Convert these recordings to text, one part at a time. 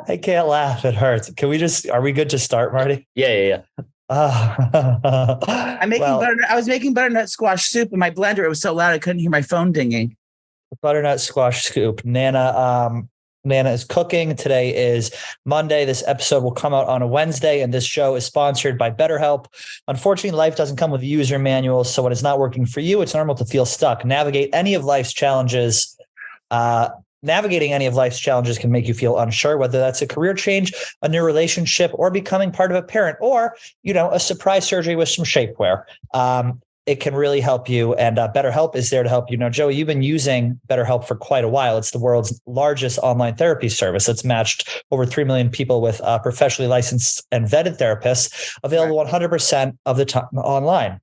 I can't laugh. It hurts. Are we good to start, Marty? Yeah. I was making butternut squash soup in my blender. It was so loud I couldn't hear my phone dinging. Butternut squash scoop. Nana is cooking. Today is Monday. This episode will come out on a Wednesday, and this show is sponsored by BetterHelp. Unfortunately, life doesn't come with user manuals, so when it's not working for you, it's normal to feel stuck. Navigating any of life's challenges can make you feel unsure, whether that's a career change, a new relationship, or becoming part of a parent, or, a surprise surgery with some shapewear. It can really help you. And BetterHelp is there to help you. Now, Joey, you've been using BetterHelp for quite a while. It's the world's largest online therapy service. It's matched over 3 million people with professionally licensed and vetted therapists, available 100% of the time online.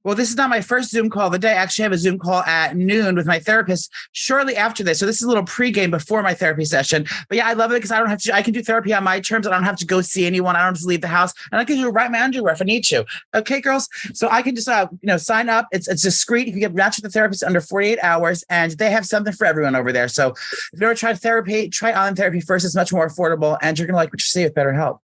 Well, this is not my first Zoom call of the day. I actually have a Zoom call at noon with my therapist shortly after this. So this is a little pregame before my therapy session. But yeah, I love it because I can do therapy on my terms. I don't have to go see anyone. I don't have to leave the house. And I can do write my underwear if I need to. Okay, girls. So I can just, sign up. It's discreet. You can get matched with the therapist under 48 hours, and they have something for everyone over there. So if you've never tried therapy, try online therapy first. It's much more affordable, and you're going to like what you see with BetterHelp.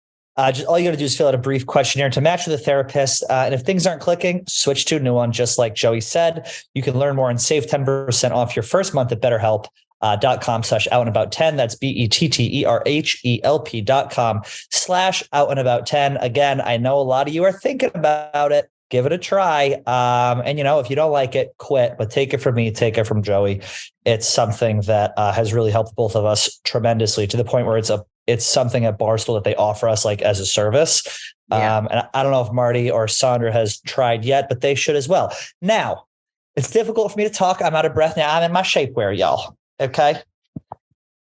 Just all you got to do is fill out a brief questionnaire to match with a therapist. And if things aren't clicking, switch to a new one. Just like Joey said, you can learn more and save 10% off your first month at BetterHelp.com/outandabout10. That's BetterHelp.com/outandabout10. Again, I know a lot of you are thinking about it. Give it a try. And if you don't like it, quit, but take it from me, take it from Joey. It's something that has really helped both of us tremendously, to the point where it's something at Barstool that they offer us like as a service. Yeah. And I don't know if Marty or Sandra has tried yet, but they should as well. Now, it's difficult for me to talk. I'm out of breath now. I'm in my shapewear, y'all. Okay.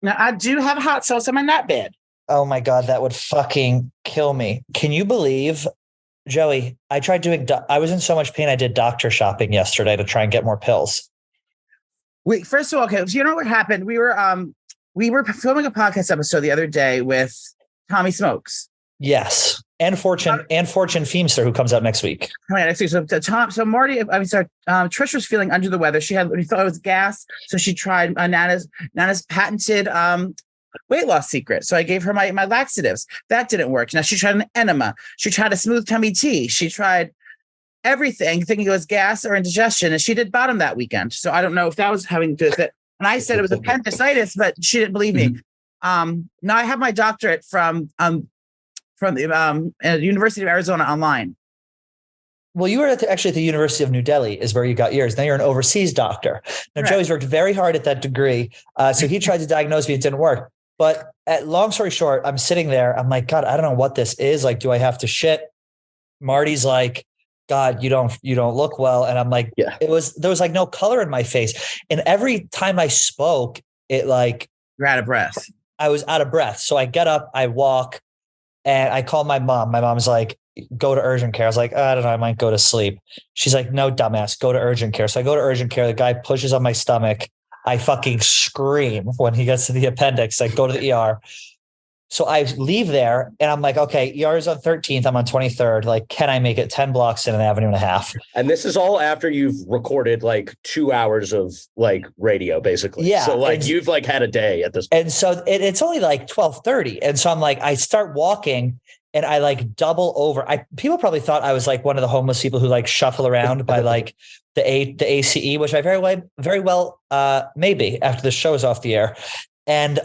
Now, I do have hot sauce in my nut bed. Oh my God, that would fucking kill me. Can you believe, Joey, I was in so much pain. I did doctor shopping yesterday to try and get more pills. Wait, first of all, okay. So you know what happened? We were filming a podcast episode the other day with Tommy Smokes. Yes. And Fortune Feemster, who comes out next week. Next week. So Trish was feeling under the weather. We thought it was gas. So she tried Nana's patented weight loss secret. So I gave her my laxatives. That didn't work. Now she tried an enema. She tried a smooth tummy tea. She tried everything, thinking it was gas or indigestion. And she did bottom that weekend. So I don't know if that was having to do with it. And I said it was appendicitis, but she didn't believe me. Now I have my doctorate from the University of Arizona online. Well, you were actually at the University of New Delhi is where you got yours. Now you're an overseas doctor. Now, Joey's worked very hard at that degree. So he tried to diagnose me. It didn't work. But long story short, I'm sitting there. I'm like, God, I don't know what this is. Like, do I have to shit? Marty's like, God, you don't look well. And I'm like, yeah. There was like no color in my face. And every time I spoke, it like, you're out of breath. I was out of breath. So I get up, I walk, and I call my mom. My mom's like, go to urgent care. I was like, I don't know, I might go to sleep. She's like, no, dumbass, go to urgent care. So I go to urgent care. The guy pushes on my stomach. I fucking scream when he gets to the appendix. I go to the ER. So I leave there and I'm like, okay, ER is on 13th. I'm on 23rd. Like, can I make it 10 blocks in an avenue and a half? And this is all after you've recorded like 2 hours of like radio, basically. Yeah. So like you've like had a day at this point. And so it's only like 12:30. And so I'm like, I start walking and I like double over. People probably thought I was like one of the homeless people who like shuffle around by like the ACE, which I very well maybe after the show is off the air. And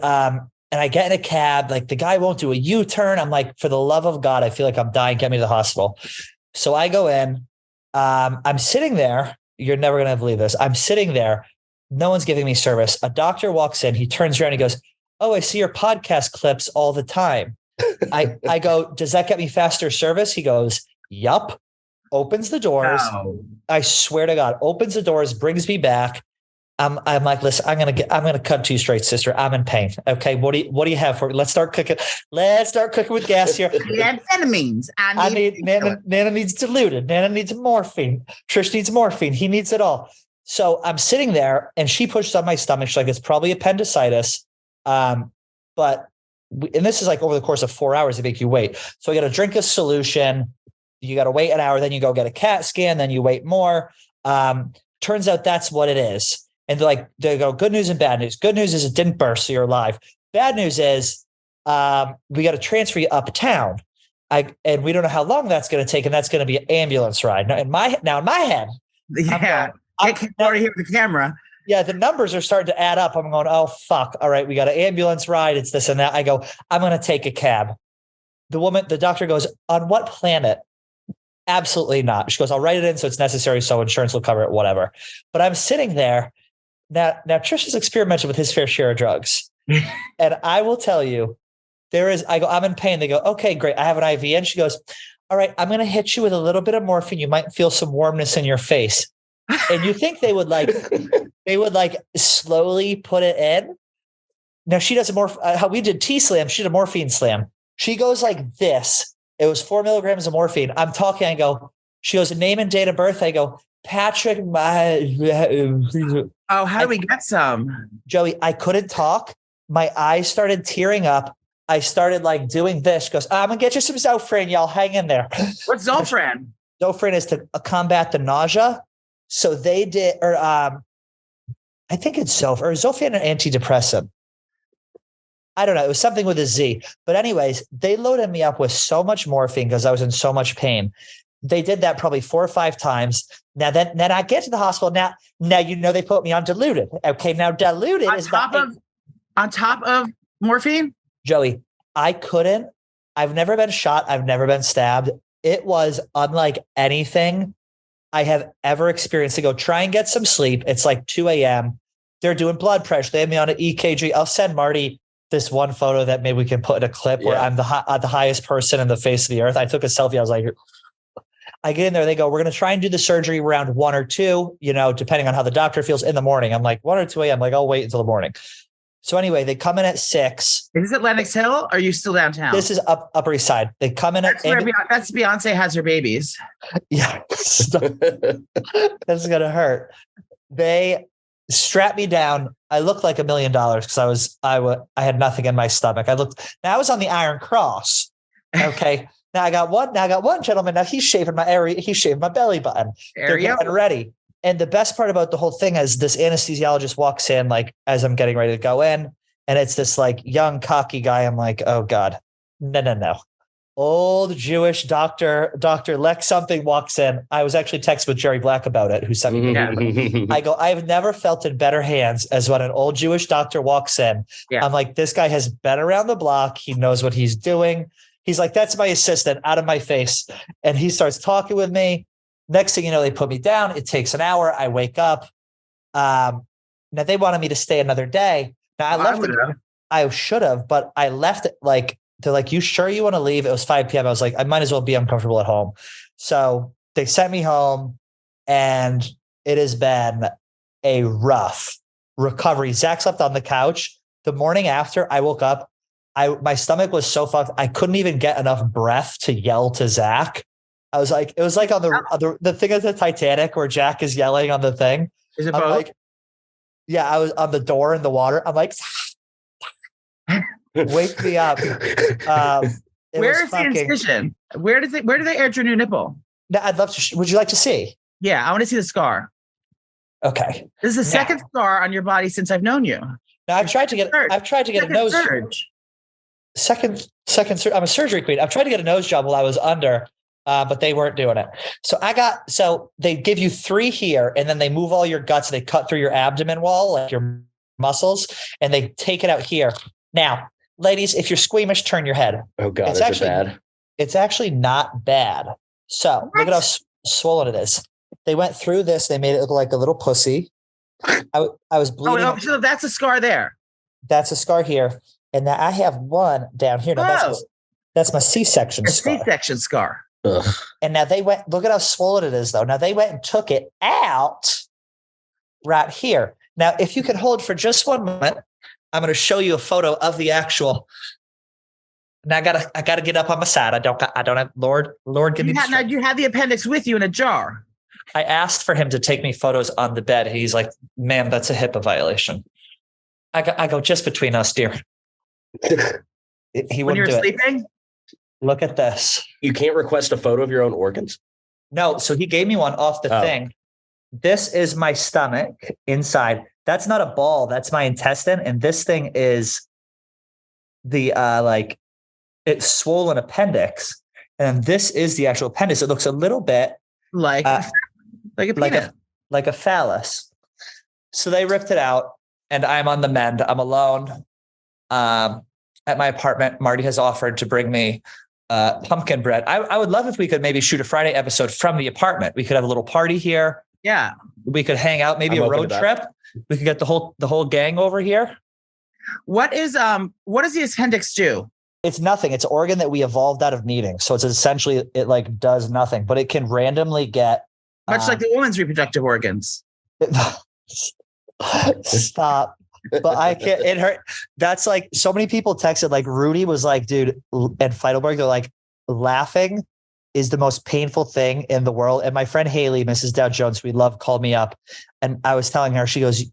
I get in a cab, like the guy won't do a U-turn. I'm like, for the love of God, I feel like I'm dying. Get me to the hospital. So I go in. I'm sitting there. You're never going to believe this. I'm sitting there. No one's giving me service. A doctor walks in. He turns around. He goes, oh, I see your podcast clips all the time. I go, does that get me faster service? He goes, yup. Opens the doors. Wow. I swear to God, opens the doors, brings me back. I'm like, listen, I'm gonna cut to you straight, sister. I'm in pain. Okay, what do you have for me? Let's start cooking. Let's start cooking with gas here. Amphetamines. Nana needs diluted. Nana needs morphine. Trish needs morphine. He needs it all. So I'm sitting there, and she pushes on my stomach. She's like, it's probably appendicitis. And this is like over the course of 4 hours, they make you wait. So I got to drink a solution. You got to wait an hour. Then you go get a CAT scan. Then you wait more. Turns out that's what it is. And they go, good news and bad news. Good news is it didn't burst, so you're alive. Bad news is we got to transfer you uptown. And we don't know how long that's going to take, and that's going to be an ambulance ride. Now in my head, Yeah, I can't already hear the camera. Yeah, the numbers are starting to add up. I'm going, oh fuck! All right, we got an ambulance ride. It's this and that. I go, I'm going to take a cab. The doctor goes, on what planet? Absolutely not. She goes, I'll write it in so it's necessary, so insurance will cover it, whatever. But I'm sitting there now. Trish has experimented with his fair share of drugs, and I will tell you. I go, I'm in pain. They go, okay, great. I have an IV. And she goes, all right, I'm going to hit you with a little bit of morphine. You might feel some warmness in your face. And you think they would slowly put it in. Now she does how we did T-slam. She did a morphine slam. She goes like this. It was 4 milligrams of morphine. I'm talking. I go, she goes, name and date of birth. I go, Patrick. Oh, how do we get some? Joey, I couldn't talk. My eyes started tearing up. I started like doing this. She goes, I'm going to get you some Zofran. Y'all hang in there. What's Zofran? Zofran is to combat the nausea. So they did, I think it's Zofran an antidepressant. I don't know. It was something with a Z. But anyways, they loaded me up with so much morphine because I was in so much pain. They did that probably 4 or 5 times. Now then I get to the hospital. Now they put me on diluted. Okay, now diluted on top of morphine? Joey, I've never been shot. I've never been stabbed. It was unlike anything I have ever experienced. To go try and get some sleep. It's like 2 a.m. They're doing blood pressure. They have me on an EKG. I'll send Marty this one photo that maybe we can put in a clip where I'm the highest person in the face of the earth. I took a selfie. I was like, I get in there. They go, we're going to try and do the surgery around 1 or 2, depending on how the doctor feels in the morning. I'm like 1 or 2 a.m. Like, I'll wait until the morning. So anyway, they come in at 6. Is it Lenox Hill? Or are you still downtown? This is Upper East Side. They come in that's Beyonce has her babies. Yeah. That's going to hurt. They strap me down. I looked like $1 million because I had nothing in my stomach. I was on the Iron Cross. Okay. Now I got one gentleman. Now he's shaving my area. He's shaving my belly button. They're getting ready. And the best part about the whole thing is this anesthesiologist walks in, like, as I'm getting ready to go in, and it's this like young, cocky guy. I'm like, oh God, no. Old Jewish doctor Lex something walks in. I was actually texting with Jerry Black about it, who sent me. I go, I've never felt in better hands as when an old Jewish doctor walks in. Yeah. I'm like, this guy has been around the block. He knows what he's doing. He's like, that's my assistant, out of my face. And he starts talking with me. Next thing you know, they put me down. It takes an hour. I wake up. Now they wanted me to stay another day. Now I should have, but I left it like, they're like, you sure you want to leave? It was 5 p.m. I was like, I might as well be uncomfortable at home. So they sent me home, and it has been a rough recovery. Zach slept on the couch. The morning after I woke up, my stomach was so fucked. I couldn't even get enough breath to yell to Zach. I was like, it was like on the thing of the Titanic where Jack is yelling on the thing. Is it both? Like, yeah, I was on the door in the water. I'm like, wake me up. Where is the incision? Where do they add your new nipple? I'd love to. Would you like to see? Yeah, I want to see the scar. Okay. This is the second scar on your body since I've known you. Now I've tried to get a nose surge. Second, I'm a surgery queen. I've tried to get a nose job while I was under. But they weren't doing it. So they give you 3 here, and then they move all your guts. They cut through your abdomen wall, like your muscles, and they take it out here. Now, ladies, if you're squeamish, turn your head. Oh God, is it bad? It's actually not bad. So look at how swollen it is. They went through this. They made it look like a little pussy. I was bleeding. Oh, no, so that's a scar there. That's a scar here. And now I have one down here. Now that's my C-section scar. C-section scar. Ugh. And now they went, look at how swollen it is, though. Now they went and took it out right here. Now, if you can hold for just 1 moment, I'm going to show you a photo of the actual. Now I gotta get up on my side. I don't have, Lord, give me. Now you had the appendix with you in a jar. I asked for him to take me photos on the bed. He's like, ma'am, that's a HIPAA violation. I go, just between us, dear. He when wouldn't you're do sleeping? It. Look at this. You can't request a photo of your own organs? No. So he gave me one off the thing. This is my stomach inside. That's not a ball. That's my intestine. And this thing is the it's swollen appendix, and this is the actual appendix. It looks a little bit like a penis. like a phallus. So they ripped it out, and I'm on the mend. I'm alone at my apartment. Marty has offered to bring me pumpkin bread. I would love if we could maybe shoot a Friday episode from the apartment. We could have a little party here. Yeah. We could hang out, maybe a road trip. We could get the whole gang over here. What does the appendix do? It's nothing. It's an organ that we evolved out of needing. So it's essentially, it like does nothing, but it can randomly get much like the woman's reproductive organs. Stop. But I can't, it hurt. That's like, so many people texted, like Rudy was like, dude, and Feidelberg, they're like, laughing is the most painful thing in the world. And my friend Haley, Mrs. Dow Jones, we love, called me up. And I was telling her, she goes,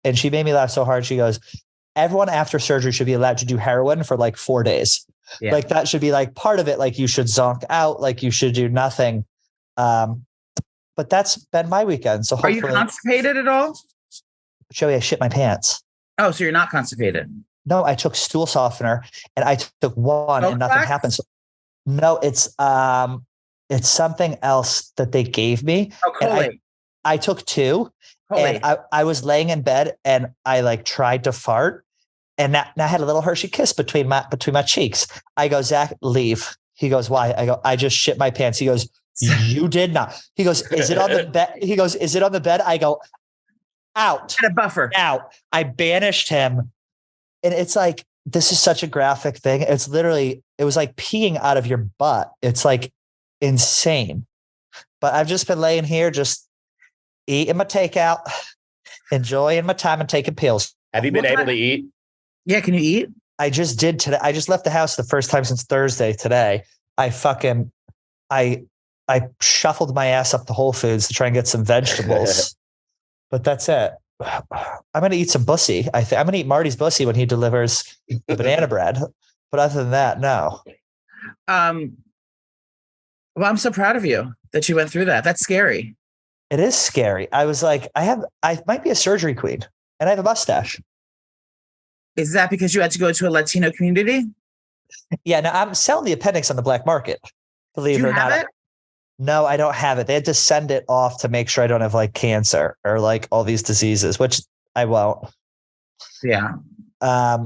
and she made me laugh so hard. She goes, everyone after surgery should be allowed to do heroin for like 4 days. Yeah. Like that should be like part of it. Like you should zonk out, like you should do nothing. But that's been my weekend. So hopefully, are you constipated at all? Joey, I shit my pants. Oh, so you're not constipated? No, I took stool softener and I took one and nothing happened. So, no, it's something else that they gave me. Oh, cool. I took two. And I was laying in bed and I like tried to fart and I had a little Hershey kiss between my cheeks. I go, Zach, leave. He goes, why? I go, I just shit my pants. He goes, you did not. He goes, is it on the bed? He goes, is it on the bed? I go, out. Get a buffer. Out. I banished him. And it's like, this is such a graphic thing. It's literally, it was like peeing out of your butt. It's like insane. But I've just been laying here, just eating my takeout, enjoying my time and taking pills. Have you been able to eat? Yeah. Can you eat? I just did today. I just left the house the first time since Thursday today. I shuffled my ass up to Whole Foods to try and get some vegetables, but that's it. I'm going to eat some bussy. I'm going to eat Marty's bussy when he delivers the banana bread. But other than that, no. Well, I'm so proud of you that you went through that. That's scary. It is scary. I was like, I might be a surgery queen and I have a mustache. Is that because you had to go to a Latino community? Yeah, no, I'm selling the appendix on the black market. Believe it or not. No, I don't have it. They had to send it off to make sure I don't have like cancer or like all these diseases, which I won't. Yeah. I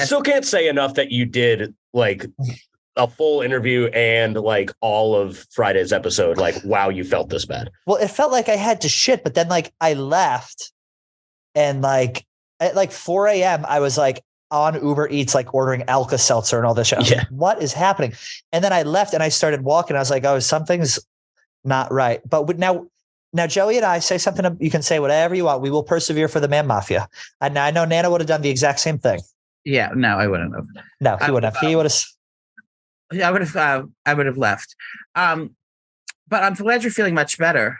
still can't say enough that you did like a full interview and like all of Friday's episode. Like, wow, you felt this bad. Well, it felt like I had to shit, but then like I left and like at like 4 a.m. I was like on Uber Eats, like ordering Alka-Seltzer and all this shit. Like, what is happening? And then I left and I started walking. I was like, oh, something's not right. But now Joey and I say something, you can say whatever you want. We will persevere for the man mafia. And I know Nana would have done the exact same thing. Yeah, no, I wouldn't have. No, he wouldn't have. He would have. I would have left. But I'm glad you're feeling much better.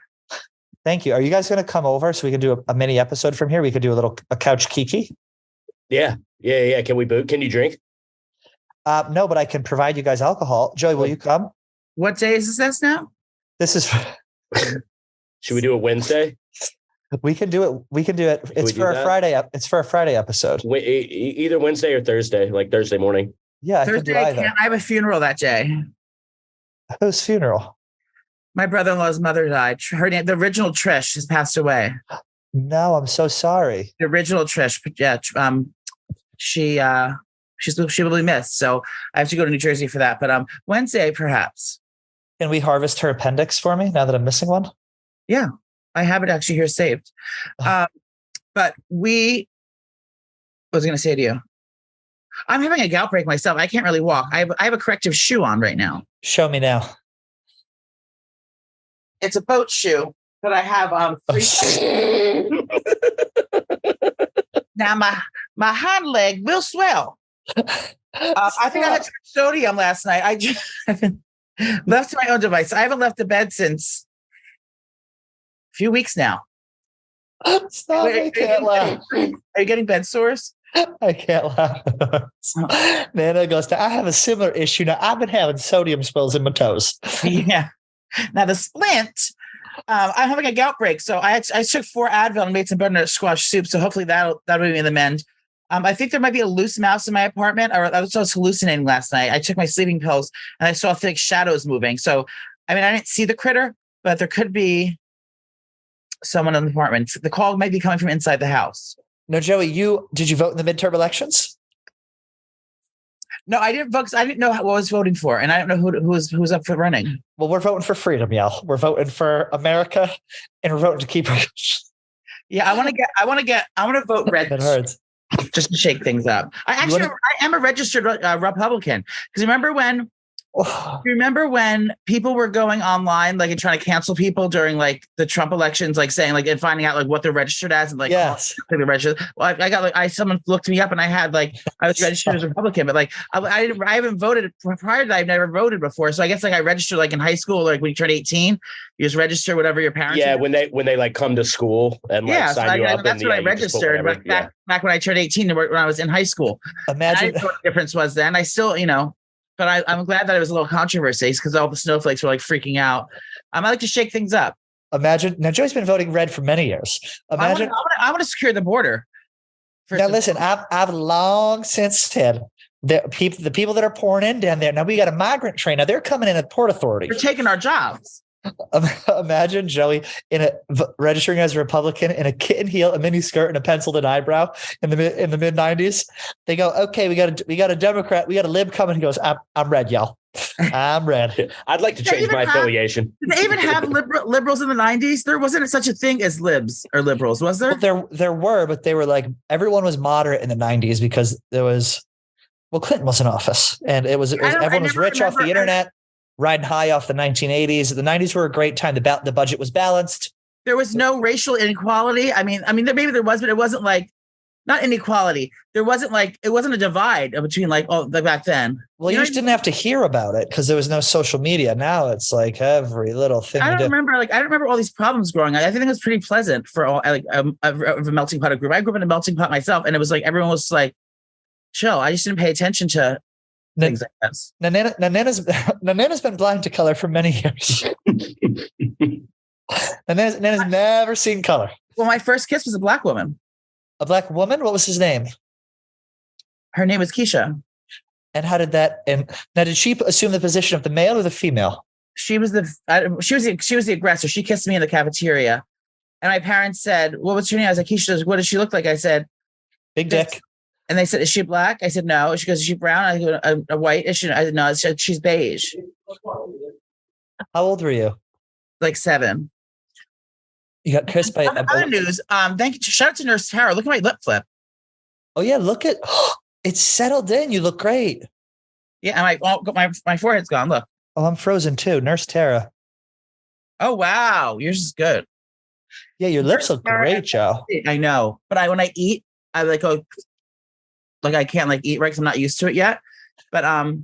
Thank you. Are you guys going to come over so we can do a mini episode from here? We could do a couch kiki. Yeah. Can we boot? Can you drink? No, but I can provide you guys alcohol. Joey, will you come? What day is this now? This is. Should we do a Wednesday? We can do it. It's for a Friday. It's for a Friday episode. Either Wednesday or Thursday, like Thursday morning. Yeah, Thursday. I have a funeral that day. Whose funeral? My brother-in-law's mother died. Her name, the original Trish, has passed away. No, I'm so sorry. The original Trish, yeah. She will be missed. So I have to go to New Jersey for that. But Wednesday, perhaps. Can we harvest her appendix for me now that I'm missing one? Yeah, I have it actually here saved. But what was I going to say to you? I'm having a gout break myself. I can't really walk. I have a corrective shoe on right now. Show me now. It's a boat shoe that I have 3 Now my hind leg will swell. I think I had sodium last night. I just left to my own device. I haven't left the bed since a few weeks now. Stop, I can't laugh. Are you getting bed sores? I can't laugh. Nana goes, I have a similar issue. Now, I've been having sodium spills in my toes. Yeah. Now, the splint, I'm having a gout break. So I took 4 Advil and made some butternut squash soup. So hopefully that'll be in the mend. I think there might be a loose mouse in my apartment, or I was hallucinating last night. I took my sleeping pills and I saw thick shadows moving. So, I mean, I didn't see the critter, but there could be someone in the apartment. The call might be coming from inside the house. No, Joey, did you vote in the midterm elections? No, I didn't vote because I didn't know what I was voting for, and I don't know who was up for running. Well, we're voting for freedom, y'all. We're voting for America, and we're voting to keep her. Yeah, I want to vote red. It hurts. Just to shake things up. I am a registered Republican, because remember when people were going online like and trying to cancel people during like the Trump elections, like saying like and finding out like what they're registered as and like yes, they're registered. Well, I got like someone looked me up and I had like I was registered as a Republican, but like I haven't voted prior to that. I've never voted before, so I guess like I registered like in high school, like when you turn 18, you just register whatever your parents. Yeah, when they like come to school and like sign you up. That's when I registered back when I turned 18 when I was in high school. Imagine I didn't know what the difference was then. I still, but I'm glad that it was a little controversy because all the snowflakes were like freaking out. I like to shake things up. Imagine now, Joey's been voting red for many years. Imagine I want to secure the border. Now, listen, I've long since said the people that are pouring in down there. Now we got a migrant train. Now they're coming in at Port Authority. They're taking our jobs. Imagine Joey registering as a Republican in a kitten heel, a mini skirt, and a penciled in eyebrow in the mid 90s. They go, okay, we got a Democrat, we got a lib coming. He goes, I'm red, y'all. I'm red. I'd like to change my affiliation. Did they even have liberals in the 90s? There wasn't such a thing as libs or liberals, was there? Well, there were, but they were like everyone was moderate in the 90s because there was Clinton was in office and everyone was rich off the internet. Riding high off the 1980s. The 90s were a great time. The budget was balanced. There was no racial inequality. I mean, maybe there was, but it wasn't like not inequality. There wasn't like it wasn't a divide between like back then. Well, you just didn't have to hear about it because there was no social media. Now it's like every little thing. I don't remember all these problems growing up. I think it was pretty pleasant for all like a melting pot of group. I grew up in a melting pot myself, and it was like everyone was like chill. I just didn't pay attention to things like this. Nana's been blind to color for many years. Nana's never seen color. Well, my first kiss was a black woman. A black woman? What was his name? Her name was Keisha. And how did that? And now, did she assume the position of the male or the female? She was the aggressor. She kissed me in the cafeteria, and my parents said, "What was her name?" I was like, "Keisha." What does she look like? I said, "Big dick." And they said, "Is she black?" I said, "No." She goes, "Is she brown?" I go, "A white." Is she? I said, "No." She's beige. How old were you? Like 7. You got kissed by other news. Thank you. Shout out to Nurse Tara. Look at my lip flip. Oh yeah, look at it's settled in. You look great. Yeah, and my forehead's gone. Look. Oh, I'm frozen too. Nurse Tara. Oh wow, yours is good. Yeah, your lips look great, Joe. I know, but when I eat, I like I can't like eat right because I'm not used to it yet. But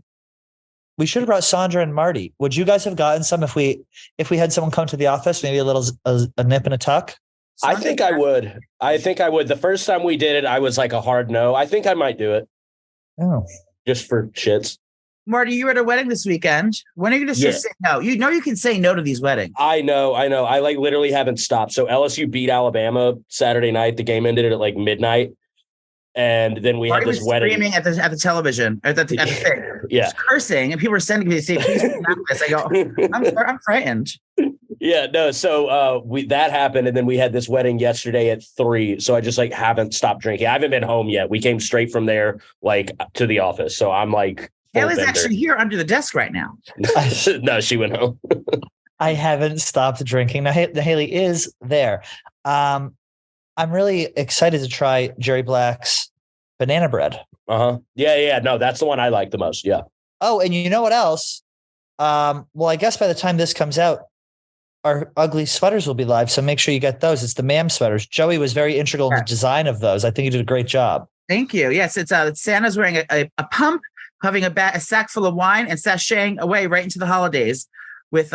we should have brought Sandra and Marty. Would you guys have gotten some if we had someone come to the office? Maybe a nip and a tuck. I think I would. The first time we did it, I was like a hard no. I think I might do it. Oh, just for shits. Marty, you were at a wedding this weekend. When are you going to just say no? You know you can say no to these weddings. I know. I like literally haven't stopped. So LSU beat Alabama Saturday night. The game ended at like midnight. And then we had this wedding. Screaming at the television, at the thing. Yeah. Just cursing, and people were sending me to say, please do not this. I go, I'm frightened. Yeah, no. So that happened, and then we had this wedding yesterday at 3. So I just like haven't stopped drinking. I haven't been home yet. We came straight from there, like to the office. So I'm like, Haley's actually here under the desk right now. No, she went home. I haven't stopped drinking. Now Haley is there. I'm really excited to try Jerry Black's banana bread. Yeah. No, that's the one I like the most. Yeah. Oh, and you know what else? Well, I guess by the time this comes out, our ugly sweaters will be live. So make sure you get those. It's the ma'am sweaters. Joey was very integral in the design of those. I think you did a great job. Thank you. Yes, it's Santa's wearing a pump, having a sack full of wine, and sashaying away right into the holidays with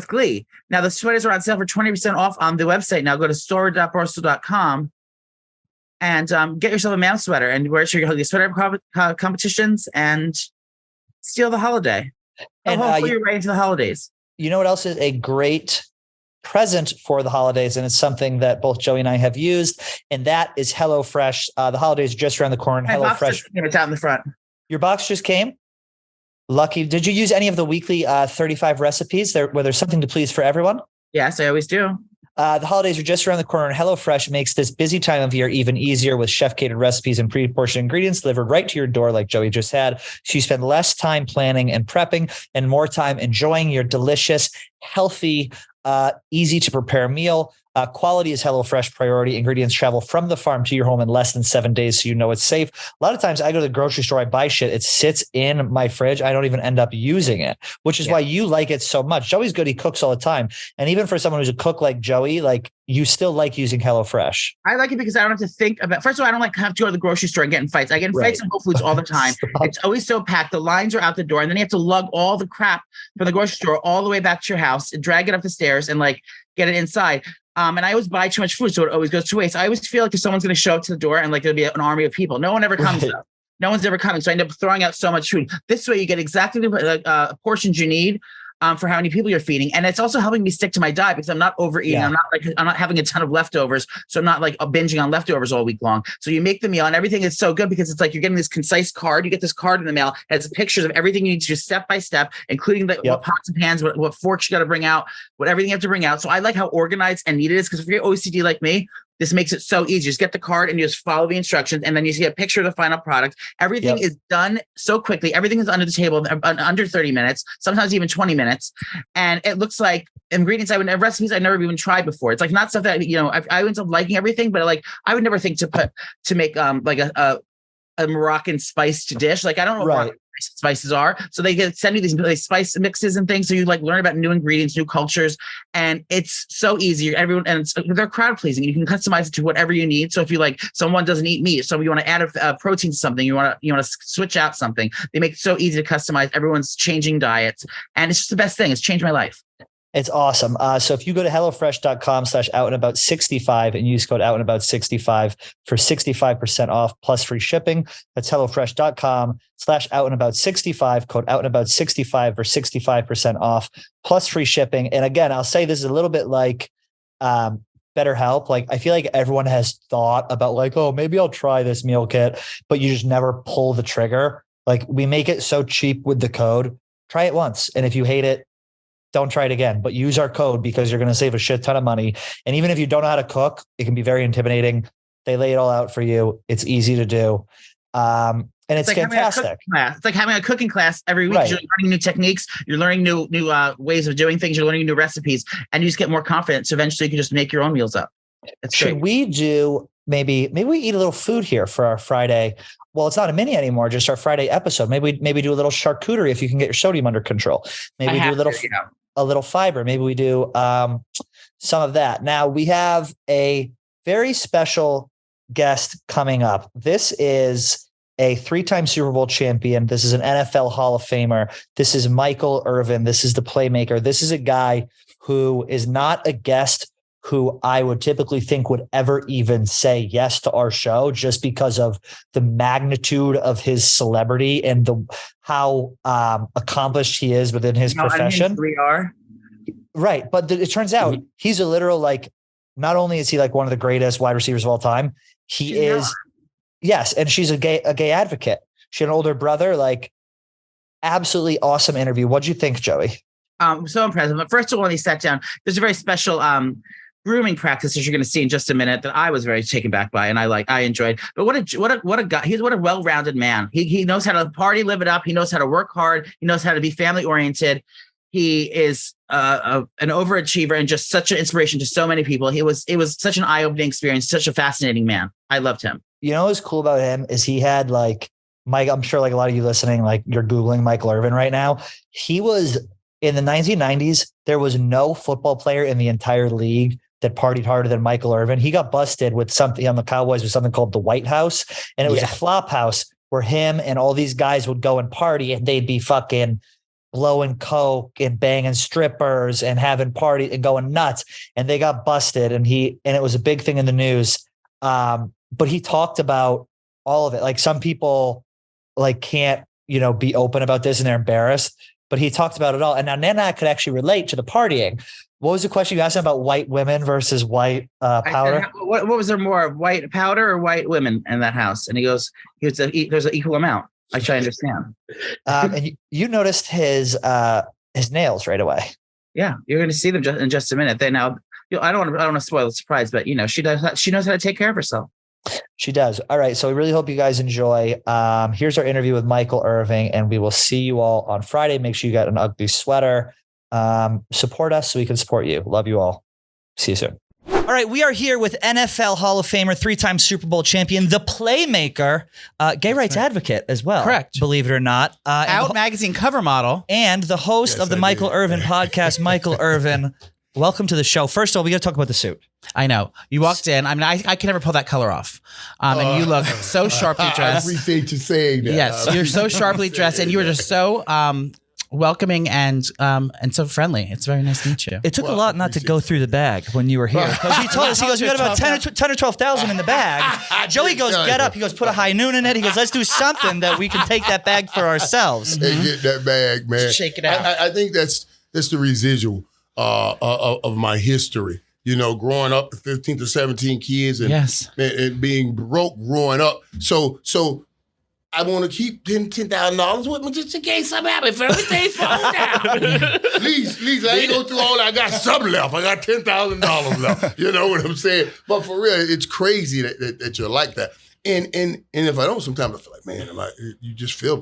Glee. Now the sweaters are on sale for 20% off on the website. Now go to store.barstool.com and get yourself a ma'am sweater and wear it to your sweater competitions and steal the holiday. And hopefully you're right into the holidays. You know what else is a great present for the holidays, and it's something that both Joey and I have used, and that is HelloFresh. The holidays are just around the corner. HelloFresh. It's out in the front. Your box just came? Lucky. Did you use any of the weekly 35 recipes where there's something to please for everyone? Yes, I always do. The holidays are just around the corner, and HelloFresh makes this busy time of year even easier with chef-catered recipes and pre-portioned ingredients delivered right to your door like Joey just had. So you spend less time planning and prepping and more time enjoying your delicious, healthy, easy to prepare meal. Quality is HelloFresh priority. Ingredients travel from the farm to your home in less than 7 days, so you know it's safe. A lot of times I go to the grocery store, I buy shit, it sits in my fridge. I don't even end up using it, which is why you like it so much. Joey's good. He cooks all the time. And even for someone who's a cook like Joey, like you still like using HelloFresh. I like it because I don't have to think about, first of all, I don't like have to go to the grocery store and get in fights. I get in fights in Whole Foods all the time. It's always so packed. The lines are out the door, and then you have to lug all the crap from the grocery store all the way back to your house and drag it up the stairs and like get it inside. And I always buy too much food, so it always goes to waste. I always feel like if someone's going to show up to the door and like there'll be an army of people. No one ever comes up. No one's ever coming. So I end up throwing out so much food. This way you get exactly the portions you need for how many people you're feeding. And it's also helping me stick to my diet because I'm not overeating. Yeah. I'm not having a ton of leftovers. So I'm not like binging on leftovers all week long. So you make the meal and everything is so good because it's like you're getting this concise card. You get this card in the mail. It has pictures of everything you need to do step by step, including what pots and pans, what forks you got to bring out, what everything you have to bring out. So I like how organized and neat it is because if you're OCD like me, this makes it so easy. You just get the card and you just follow the instructions, and then you see a picture of the final product. Everything is done so quickly. Everything is under the table under 30 minutes, sometimes even 20 minutes. And it looks like ingredients recipes I never even tried before. It's like not stuff that, I end up liking everything, but like I would never think to make like a Moroccan spiced dish. Like I don't know what Moroccan spices are. So they send you these spice mixes and things. So you like learn about new ingredients, new cultures, and it's so easy. They're crowd pleasing. You can customize it to whatever you need. So if you like, someone doesn't eat meat, so you want to add a protein to something, you want to switch out something. They make it so easy to customize. Everyone's changing diets, and it's just the best thing. It's changed my life. It's awesome. So if you go to HelloFresh.com/outandabout65 and use code outandabout65 for 65% off plus free shipping, that's HelloFresh.com/outandabout65, code outandabout65 for 65% off plus free shipping. And again, I'll say this is a little bit like BetterHelp. Like I feel like everyone has thought about like, oh, maybe I'll try this meal kit, but you just never pull the trigger. Like we make it so cheap with the code. Try it once. And if you hate it, don't try it again, but use our code because you're going to save a shit ton of money. And even if you don't know how to cook, it can be very intimidating. They lay it all out for you. It's easy to do. And it's like fantastic. It's like having a cooking class every week. Right. You're learning new techniques. You're learning new ways of doing things. You're learning new recipes, and you just get more confident. So eventually you can just make your own meals up. Should we do maybe we eat a little food here for our Friday? Well, it's not a mini anymore, just our Friday episode. Maybe do a little charcuterie if you can get your sodium under control. Maybe do a little fiber. Maybe we do some of that. Now we have a very special guest coming up. This is a 3-time Super Bowl champion. This is an NFL Hall of Famer. This is Michael Irvin. This is the Playmaker. This is a guy who is not a guest who I would typically think would ever even say yes to our show just because of the magnitude of his celebrity and how accomplished he is within his profession. We are. Right. But it turns out he's a literal, like, not only is he like one of the greatest wide receivers of all time, he is. Yes. And she's a gay advocate. She had an older brother, like absolutely awesome interview. What'd you think, Joey? I'm so impressed. But first of all, when he sat down, there's a very special grooming practice that you're going to see in just a minute that I was very taken back by, and I enjoyed. But what a guy! He's what a well-rounded man. He knows how to party, live it up. He knows how to work hard. He knows how to be family oriented. He is an overachiever and just such an inspiration to so many people. It was such an eye-opening experience. Such a fascinating man. I loved him. You know what's cool about him is he had like Mike. I'm sure like a lot of you listening, like you're Googling Michael Irvin right now. He was in the 1990s. There was no football player in the entire league that partied harder than Michael Irvin. He got busted with something on the Cowboys with something called the White House. And it was a flop house where him and all these guys would go and party, and they'd be fucking blowing coke and banging strippers and having party and going nuts. And they got busted, and it was a big thing in the news. But he talked about all of it. Like some people like can't, be open about this and they're embarrassed, but he talked about it all. And now Nana could actually relate to the partying. What was the question you asked him about white women versus white powder? What was there more, white powder or white women in that house? And he goes, there's an equal amount. I try to understand. And you noticed his nails right away. Yeah, you're going to see them in just a minute. They now, I don't want to spoil the surprise, but she knows how to take care of herself. She does. All right. So we really hope you guys enjoy. Here's our interview with Michael Irvin, and we will see you all on Friday. Make sure you got an ugly sweater. Support us so we can support you. Love you all. See you soon. All right, we are here with NFL Hall of Famer, 3-time Super Bowl champion, the Playmaker, gay rights advocate as well. Correct. Believe it or not. Out magazine cover model. And the host of the Michael Irvin Podcast, Michael Irvin. Welcome to the show. First of all, we got to talk about the suit. I know. You walked in. I mean, I can never pull that color off. And you look so sharply dressed. I appreciate you saying that. Yes, you're so sharply dressed, and you were just so welcoming and so friendly. It's very nice to meet you. It took a lot not to go through the bag when you were here. He told us, he goes, we got about 10 or 12,000 in the bag. Joey goes, get up. He goes, put a high noon in it. He goes, let's do something that we can take that bag for ourselves. Hey, get that bag, man. Shake it out. I think that's the residual of my history. Growing up, 15 to 17 kids and being broke growing up. So I want to keep $10,000 with me just in case something happens. If everything falls down. Please, I ain't go through all that. I got some left. I got $10,000 left. You know what I'm saying? But for real, it's crazy that you're like that. And if I don't, sometimes I feel like, man,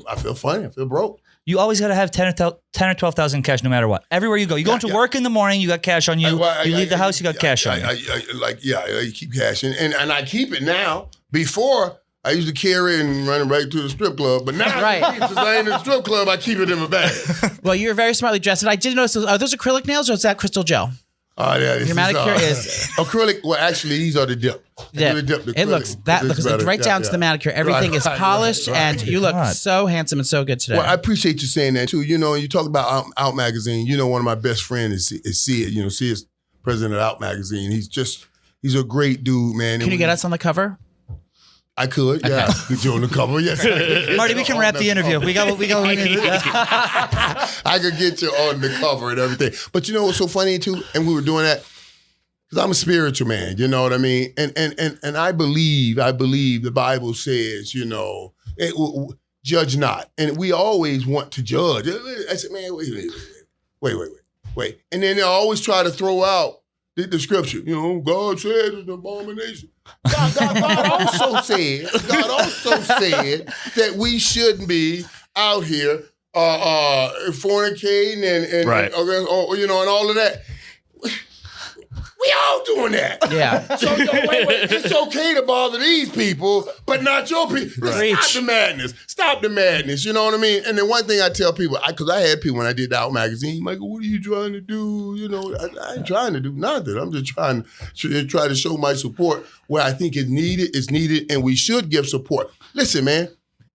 I feel funny. I feel broke. You always got to have 10 or 12,000 cash no matter what. Everywhere you go. You go into work in the morning, you got cash on you. You leave the house, you got cash on you. You keep cash. And I keep it now. Before, I used to carry it and run it right to the strip club. But now, since I ain't in the strip club, I keep it in my bag. Well, you're very smartly dressed. And I did notice, are those acrylic nails or is that crystal gel? Your manicure is acrylic. Well, actually, these are the dip. It looks right down to the manicure. Everything is polished, and you look so handsome and so good today. Well, I appreciate you saying that too. You talk about Out Magazine. One of my best friends is Sid. Sid is president of Out Magazine. He's a great dude, man. Can you get us on the cover? I could, yeah. Get you on the cover, yes. Marty, we can wrap the interview. We got. I could get you on the cover and everything. But you know what's so funny too? And we were doing that because I'm a spiritual man. You know what I mean? And I believe the Bible says, judge not. And we always want to judge. I said, man, wait. And then they always try to throw out the scripture. God said it's an abomination. God also said that we shouldn't be out here fornicating and all of that. We all doing that. Yeah. So wait. It's okay to bother these people, but not your people. Right. Stop the madness. You know what I mean? And then one thing I tell people, because I had people when I did the Out Magazine, Michael, what are you trying to do? I ain't trying to do nothing. I'm just trying to show my support where I think it's needed, and we should give support. Listen, man.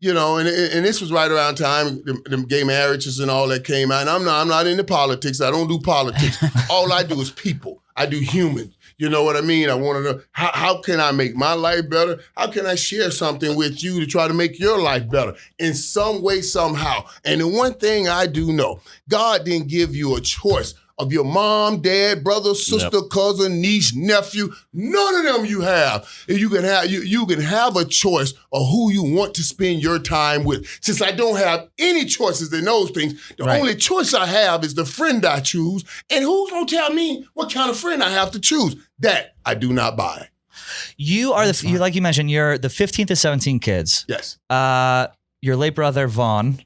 And this was right around time the gay marriages and all that came out. And I'm not into politics. I don't do politics. All I do is people. I do humans. You know what I mean? I want to know how can I make my life better? How can I share something with you to try to make your life better in some way, somehow? And the one thing I do know, God didn't give you a choice of your mom, dad, brother, sister, cousin, niece, nephew. None of them you have. And you can have a choice of who you want to spend your time with. Since I don't have any choices in those things, the only choice I have is the friend I choose. And who's gonna tell me what kind of friend I have to choose? That I do not buy. You are like you mentioned, you're the 15 to 17 kids. Yes. Your late brother Vaughn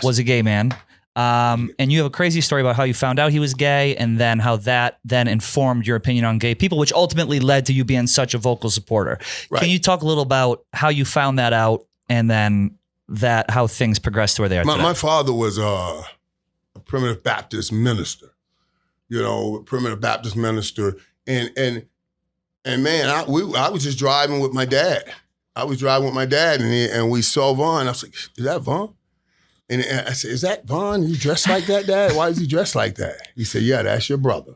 was a gay man. And you have a crazy story about how you found out he was gay and then how that then informed your opinion on gay people, which ultimately led to you being such a vocal supporter. Right. Can you talk a little about how you found that out and then how things progressed to where they are today? My father was a primitive Baptist minister, primitive Baptist minister. And man, I was just driving with my dad. And we saw Vaughn. I was like, is that Vaughn? And I said, is that Vaughn? You dressed like that, Dad? Why is he dressed like that? He said, yeah, that's your brother.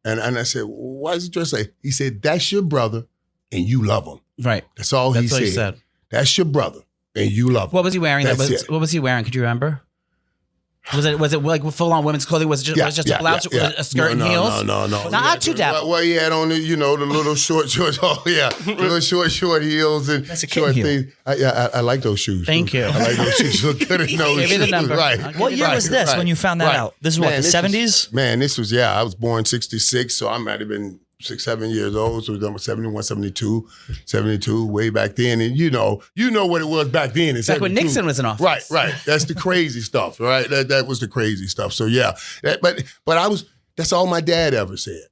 And I said, why is he dressed like that? He said, that's your brother and you love him. Right. That's all he said. That's your brother and you love him. What was he wearing? What was he wearing? Could you remember? Was it like full on women's clothing? Was it just a blouse, a skirt and heels? No. Not too dapper. Well, he had on the little short shorts. Oh yeah, little short heels and short things. I like those shoes. Thank you. I like those shoes. Look good in those shoes. Give me the number. Right. What year was this when you found that out? This is what, the 70s? This was I was born 66, so I might have been 6-7 years old. So it was 71, 72, way back then. And you know what it was back then. It's back when Nixon was in office. Right. That's the crazy stuff, right? That was the crazy stuff. So yeah, but that's all my dad ever said.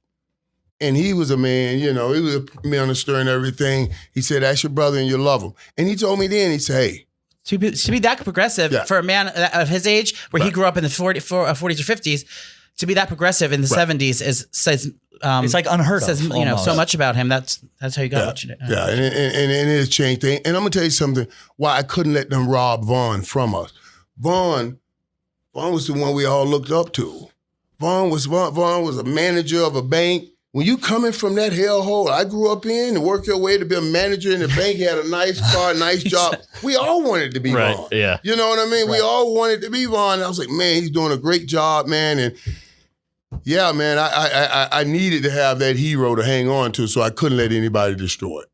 And he was a man, he was a minister and everything. He said, that's your brother and you love him. And he told me then, he said, hey. To be that progressive for a man of his age, where he grew up in the 40s or 50s, to be that progressive in the 70s says it's like unheard of. Says so much about him. That's how you got what you did. And it has changed things. And I'm gonna tell you something. Why I couldn't let them rob Vaughn from us. Vaughn was the one we all looked up to. Vaughn was a manager of a bank. When you coming from that hellhole I grew up in and work your way to be a manager in the bank, he had a nice car, nice job. We all wanted to be Vaughn. Yeah. You know what I mean? Right. We all wanted to be Vaughn. I was like, man, he's doing a great job, man. And yeah, man, I needed to have that hero to hang on to, so I couldn't let anybody destroy it.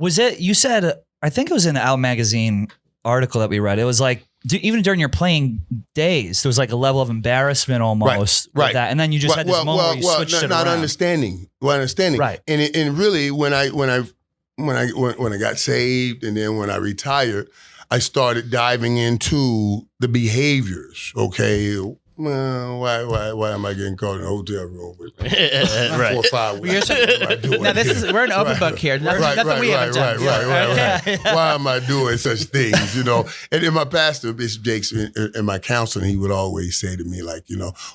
Was it, you said, I think it was in the Out magazine article that we read, it was like, even during your playing days, there was like a level of embarrassment almost with that. And then you just had this moment where you switched it around. Understanding. Right. And really when I got saved and then when I retired, I started diving into the behaviors, okay? Well, why am I getting caught in a hotel room with 4 or 5 weeks? Now we're an open book here. Nothing we haven't done. Right. Why am I doing such things? And then my pastor, Bishop Jakes, in my counseling, he would always say to me, like,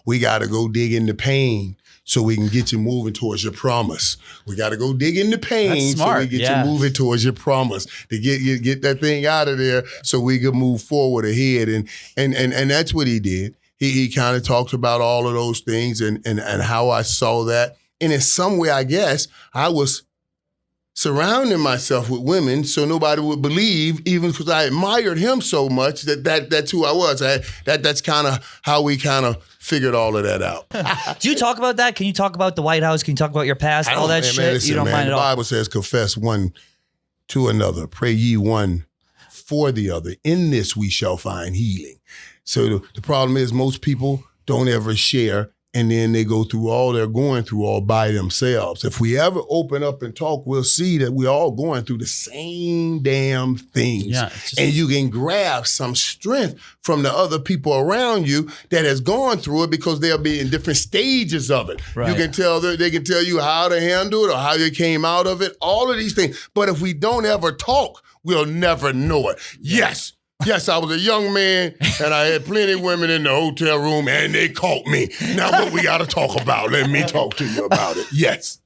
we got to go dig in the pain so we can get you moving towards your promise. We got to go dig in the pain so we get you moving towards your promise, to get that thing out of there so we can move forward ahead. And that's what he did. He kind of talked about all of those things and how I saw that. And in some way, I guess, I was surrounding myself with women so nobody would believe, even because I admired him so much, that's who I was. That's kind of how we kind of figured all of that out. Do you talk about that? Can you talk about the White House? Can you talk about your past? All that shit? Listen, you don't mind at all? The Bible says, confess one to another. Pray ye one for the other. In this we shall find healing. So the problem is most people don't ever share, and then they go through all they're going through all by themselves. If we ever open up and talk, we'll see that we're all going through the same damn things. Yeah, and you can grab some strength from the other people around you that has gone through it because they'll be in different stages of it. Right. You can tell they can tell you how to handle it or how you came out of it, all of these things. But if we don't ever talk, we'll never know it. Yes, I was a young man, and I had plenty of women in the hotel room, and they caught me. Now what we got to talk about? Let me talk to you about it. Yes.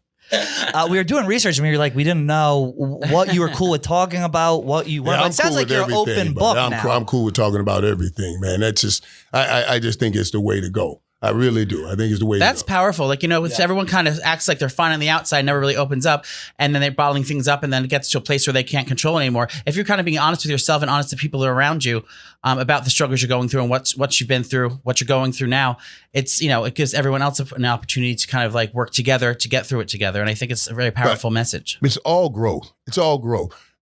We were doing research, and we were like, we didn't know what you were cool with talking about, what you weren't. It sounds like you're an open book now. I'm cool with talking about everything, man. That's just, I just think it's the way to go. I really do. I think it's the way That's to go. Powerful. Like, everyone kind of acts like they're fine on the outside, never really opens up, and then they're bottling things up, and then it gets to a place where they can't control anymore. If you're kind of being honest with yourself and honest to people who are around you about the struggles you're going through and what you've been through, what you're going through now, it's, it gives everyone else an opportunity to kind of like work together to get through it together. And I think it's a very powerful message. It's all growth.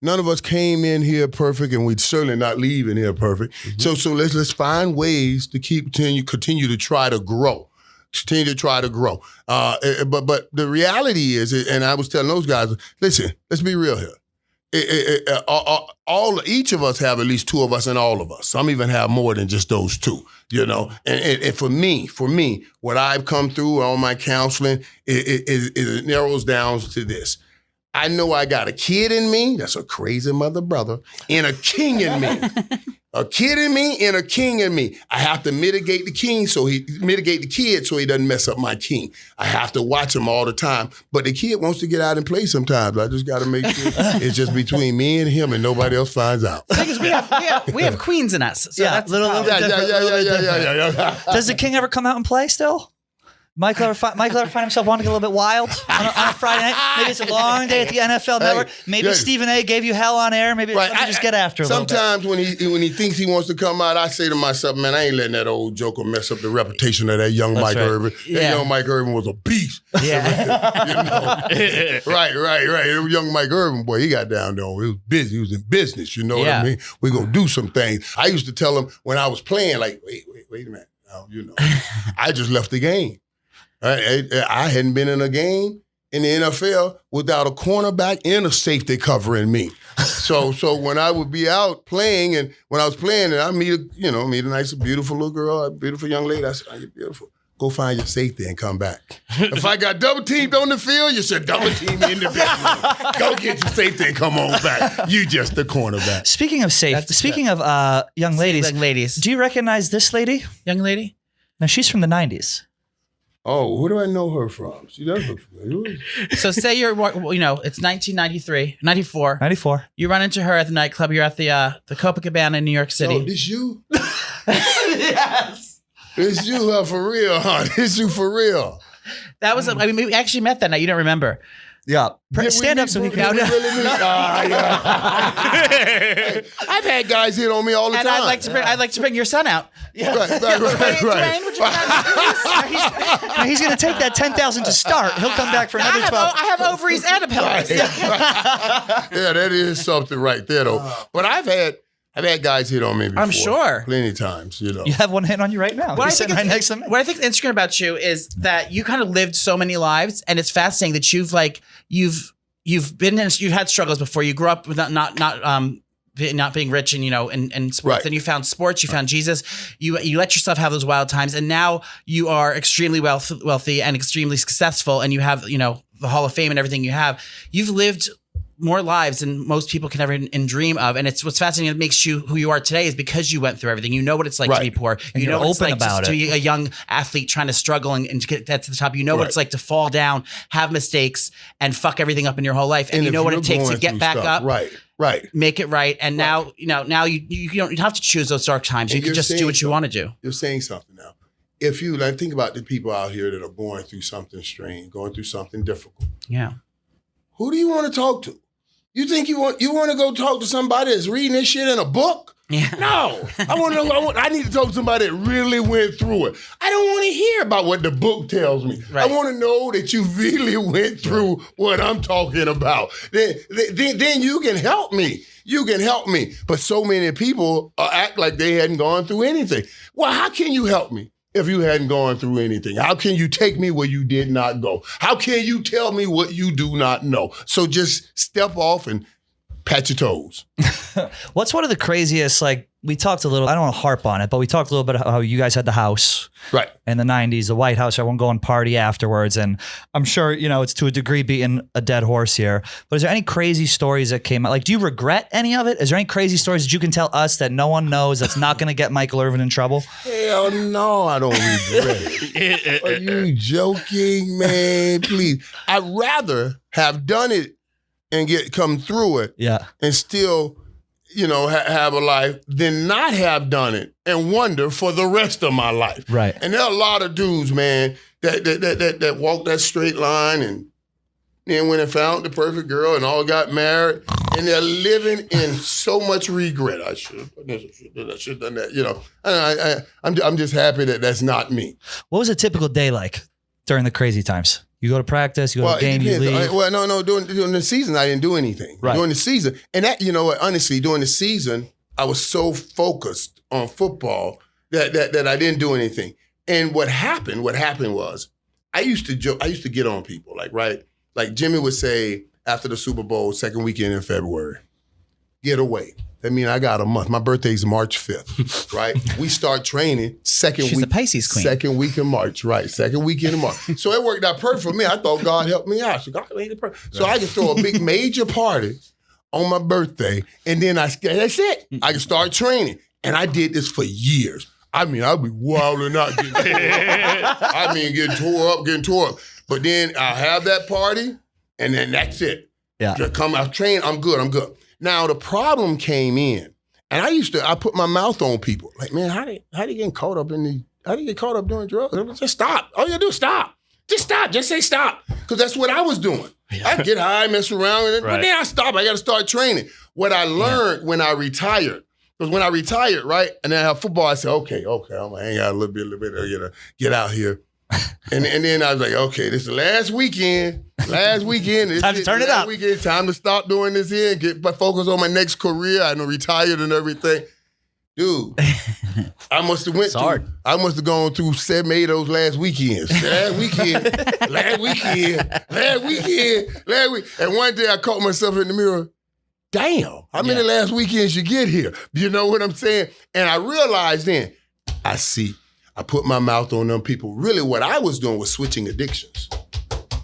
None of us came in here perfect, and we'd certainly not leave in here perfect. Mm-hmm. So let's find ways to continue to try to grow. Continue to try to grow. But the reality is, and I was telling those guys, listen, let's be real here. Each of us have at least 2 of us in all of us. Some even have more than just those 2, And for me, what I've come through on my counseling, it narrows down to this. I know I got a kid in me, that's a crazy mother brother, and a king in me. A kid in me and a king in me. I have to mitigate the kid so he doesn't mess up my king. I have to watch him all the time. But the kid wants to get out and play sometimes. I just got to make sure it's just between me and him and nobody else finds out. Because we have queens in us. So that's little Does the king ever come out and play still? Michael ever find himself wanting to get a little bit wild on a Friday night? Maybe it's a long day at the NFL Network. Maybe Stephen A. gave you hell on air. Maybe it's something to just get after a little bit. Sometimes when he thinks he wants to come out, I say to myself, man, I ain't letting that old joker mess up the reputation of that young Mike Irvin. That young Mike Irvin was a beast. Yeah. You know? Right. Young Mike Irvin, boy, he got down there. He was busy. He was in business. You know what I mean? We're going to do some things. I used to tell him when I was playing, like, wait a minute. Now, you know, I just left the game. I hadn't been in a game in the NFL without a cornerback and a safety covering me. So when I would be out playing, and when I was playing, and I meet a nice, beautiful little girl, a beautiful young lady, I said, "Oh, you're beautiful. Go find your safety and come back." If I got double teamed on the field, you should double team me in the business. Go get your safety and come on back. You just the cornerback. Speaking of young ladies, do you recognize this lady? Young lady? Now she's from the 90s. Oh, who do I know her from? She does look familiar. So say you're, it's 1993, 94. 94. You run into her at the nightclub. You're at the Copacabana in New York City. Oh, this you? Yes. It's you, for real, huh? It's you for real. That was, we actually met that night. You don't remember. Yeah. Stand up so we can. I've had guys hit on me all the time. And I'd like to bring your son out. Yeah. Right. Dwayne, would you he's going to take that 10,000 to start. He'll come back for another 12. I have ovaries and a pelvis. Right. Yeah, that is something right there, though. But I've had guys hit on me before. I'm sure. Plenty of times, you know. You have one hit on you right now. You're sitting right next to me. What I think is interesting about you is that you kind of lived so many lives, and it's fascinating that you've had struggles before. You grew up with not being rich and in sports. Right. Then you found sports, you found Jesus. You let yourself have those wild times, and now you are extremely wealthy and extremely successful, and you have the Hall of Fame and everything you have. You've lived more lives than most people can ever dream of. And it's what's fascinating that makes you who you are today is because you went through everything. You know what it's like to be poor. And you know what it's like about to be a young athlete trying to struggle and to get that to the top. You know what it's like to fall down, have mistakes, and fuck everything up in your whole life. And you know what it takes to get back up. Right. Make it right. And now, now you don't have to choose those dark times. You can just do what you want to do. You're saying something now. If you think about the people out here that are going through something strange, going through something difficult. Yeah. Who do you want to talk to? You think you want to go talk to somebody that's reading this shit in a book? Yeah. No. I need to talk to somebody that really went through it. I don't want to hear about what the book tells me. Right. I want to know that you really went through what I'm talking about. Then you can help me. You can help me. But so many people act like they hadn't gone through anything. Well, how can you help me if you hadn't gone through anything? How can you take me where you did not go? How can you tell me what you do not know? So just step off and pat your toes. What's one of the craziest, we talked a little, I don't want to harp on it, but we talked a little bit about how you guys had the house. Right. In the 90s, the White House, everyone go and party afterwards. And I'm sure, it's to a degree beating a dead horse here. But is there any crazy stories that came out? Do you regret any of it? Is there any crazy stories that you can tell us that no one knows that's not going to get Michael Irvin in trouble? Hell no, I don't regret it. Are you joking, man? Please. I'd rather have done it and come through it and still, have a life than not have done it and wonder for the rest of my life. Right. And there are a lot of dudes, man, that walk that straight line and then when they found the perfect girl and all got married and they're living in so much regret. I should have done this, I should have done that, I'm just happy that that's not me. What was a typical day like during the crazy times? You go to practice, you go to the game, you leave. No. During the season, I didn't do anything. Right. During the season, and that, honestly, during the season, I was so focused on football that I didn't do anything. And what happened was, I used to get on people, like Jimmy would say after the Super Bowl, second weekend in February, get away. That means I got a month. My birthday's March 5th, right? We start training She's the Pisces queen. Second week in March, right? Second weekend in March. So it worked out perfect for me. I thought God helped me out. So God made it perfect. So I can throw a big major party on my birthday, and then that's it. I can start training. And I did this for years. I mean, I'd be wilding out, getting tore up. But then I'll have that party, and then that's it. Yeah. Just come out, train, I'm good. Now, the problem came in, and I put my mouth on people. Like, man, how they getting caught up in get caught up doing drugs. Just stop. All you gotta do is stop. Just stop. Just say stop. Because that's what I was doing. I get high, mess around, but then I stop. I got to start training. What I learned when I retired, because when I retired, right, and then I have football, I said, okay, I'm going to hang out a little bit, get out here. and then I was like, okay, this is the last weekend. Time to turn it up. Time to stop doing this here and get my focus on my next career. I know retired and everything. Dude, I must have gone through 7, 8 of those last weekends. Last weekend. And one day I caught myself in the mirror. Damn, how many last weekends you get here? You know what I'm saying? And I realized then, I put my mouth on them people. Really what I was doing was switching addictions.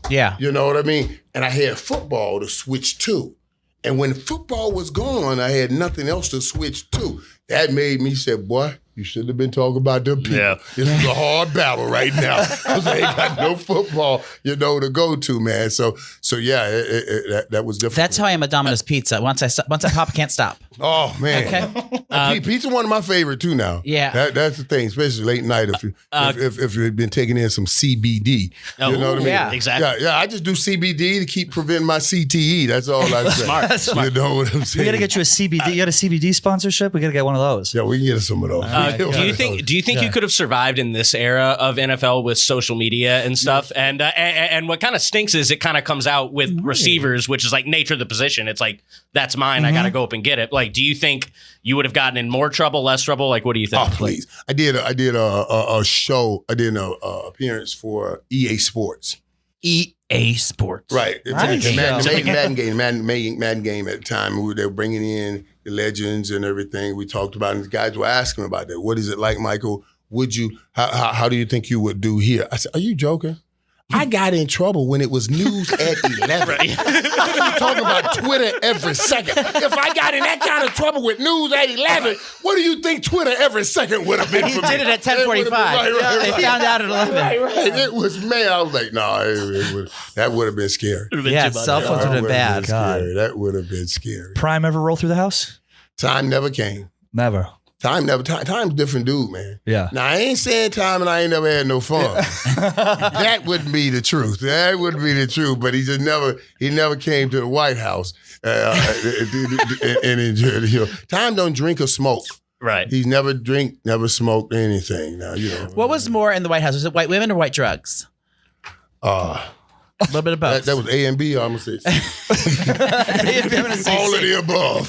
Yeah. You know what I mean? And I had football to switch to. And when football was gone, I had nothing else to switch to. That made me say, boy, you shouldn't have been talking about them people. Yeah. This is a hard battle right now because I ain't got no football, to go to, man. So yeah, that was difficult. That's how I am at Domino's Pizza. Once I pop, I can't stop. Oh man, okay. Pizza one of my favorite too now. Yeah, that's the thing, especially late night if you've been taking in some CBD. You know what I mean? Yeah, exactly. Yeah, I just do CBD to keep preventing my CTE. That's all I say. Smart. You know what I'm saying? We got to get you a CBD. You got a CBD sponsorship? We got to get one of those. Yeah, we can get some of those. Do you think you could have survived in this era of NFL with social media and stuff? Yeah. And what kind of stinks is it kind of comes out with receivers, which is like nature of the position. It's like, that's mine. I got to go up and get it. Like, do you think you would have gotten in more trouble, less trouble? Like, what do you think? Oh, please. I did a show. I did an appearance for EA Sports. EA Sports. Right. Nice. Madden game at the time. They were bringing in the legends and everything. We talked about it. And the guys were asking about that. What is it like, Michael? How do you think you would do here? I said, are you joking? I got in trouble when it was news at 11. Right. I'm talking about Twitter every second. If I got in that kind of trouble with news at 11, what do you think Twitter every second would have been for me? He did it at 10:45. Right. They found out at 11. Right. It was, man, I was like, no, that would have been scary. Yeah, cell phones would have been bad. That would have been scary. Prime ever roll through the house? Time never came. Never. Time's different dude, man. Yeah. Now, I ain't saying time and I ain't never had no fun. That wouldn't be the truth. But he never came to the White House and enjoyed, Time don't drink or smoke. Right. He's never smoked anything. Now, What was more in the White House? Was it white women or white drugs? A little bit of both. That was A and B, I'm going to say. All of the above.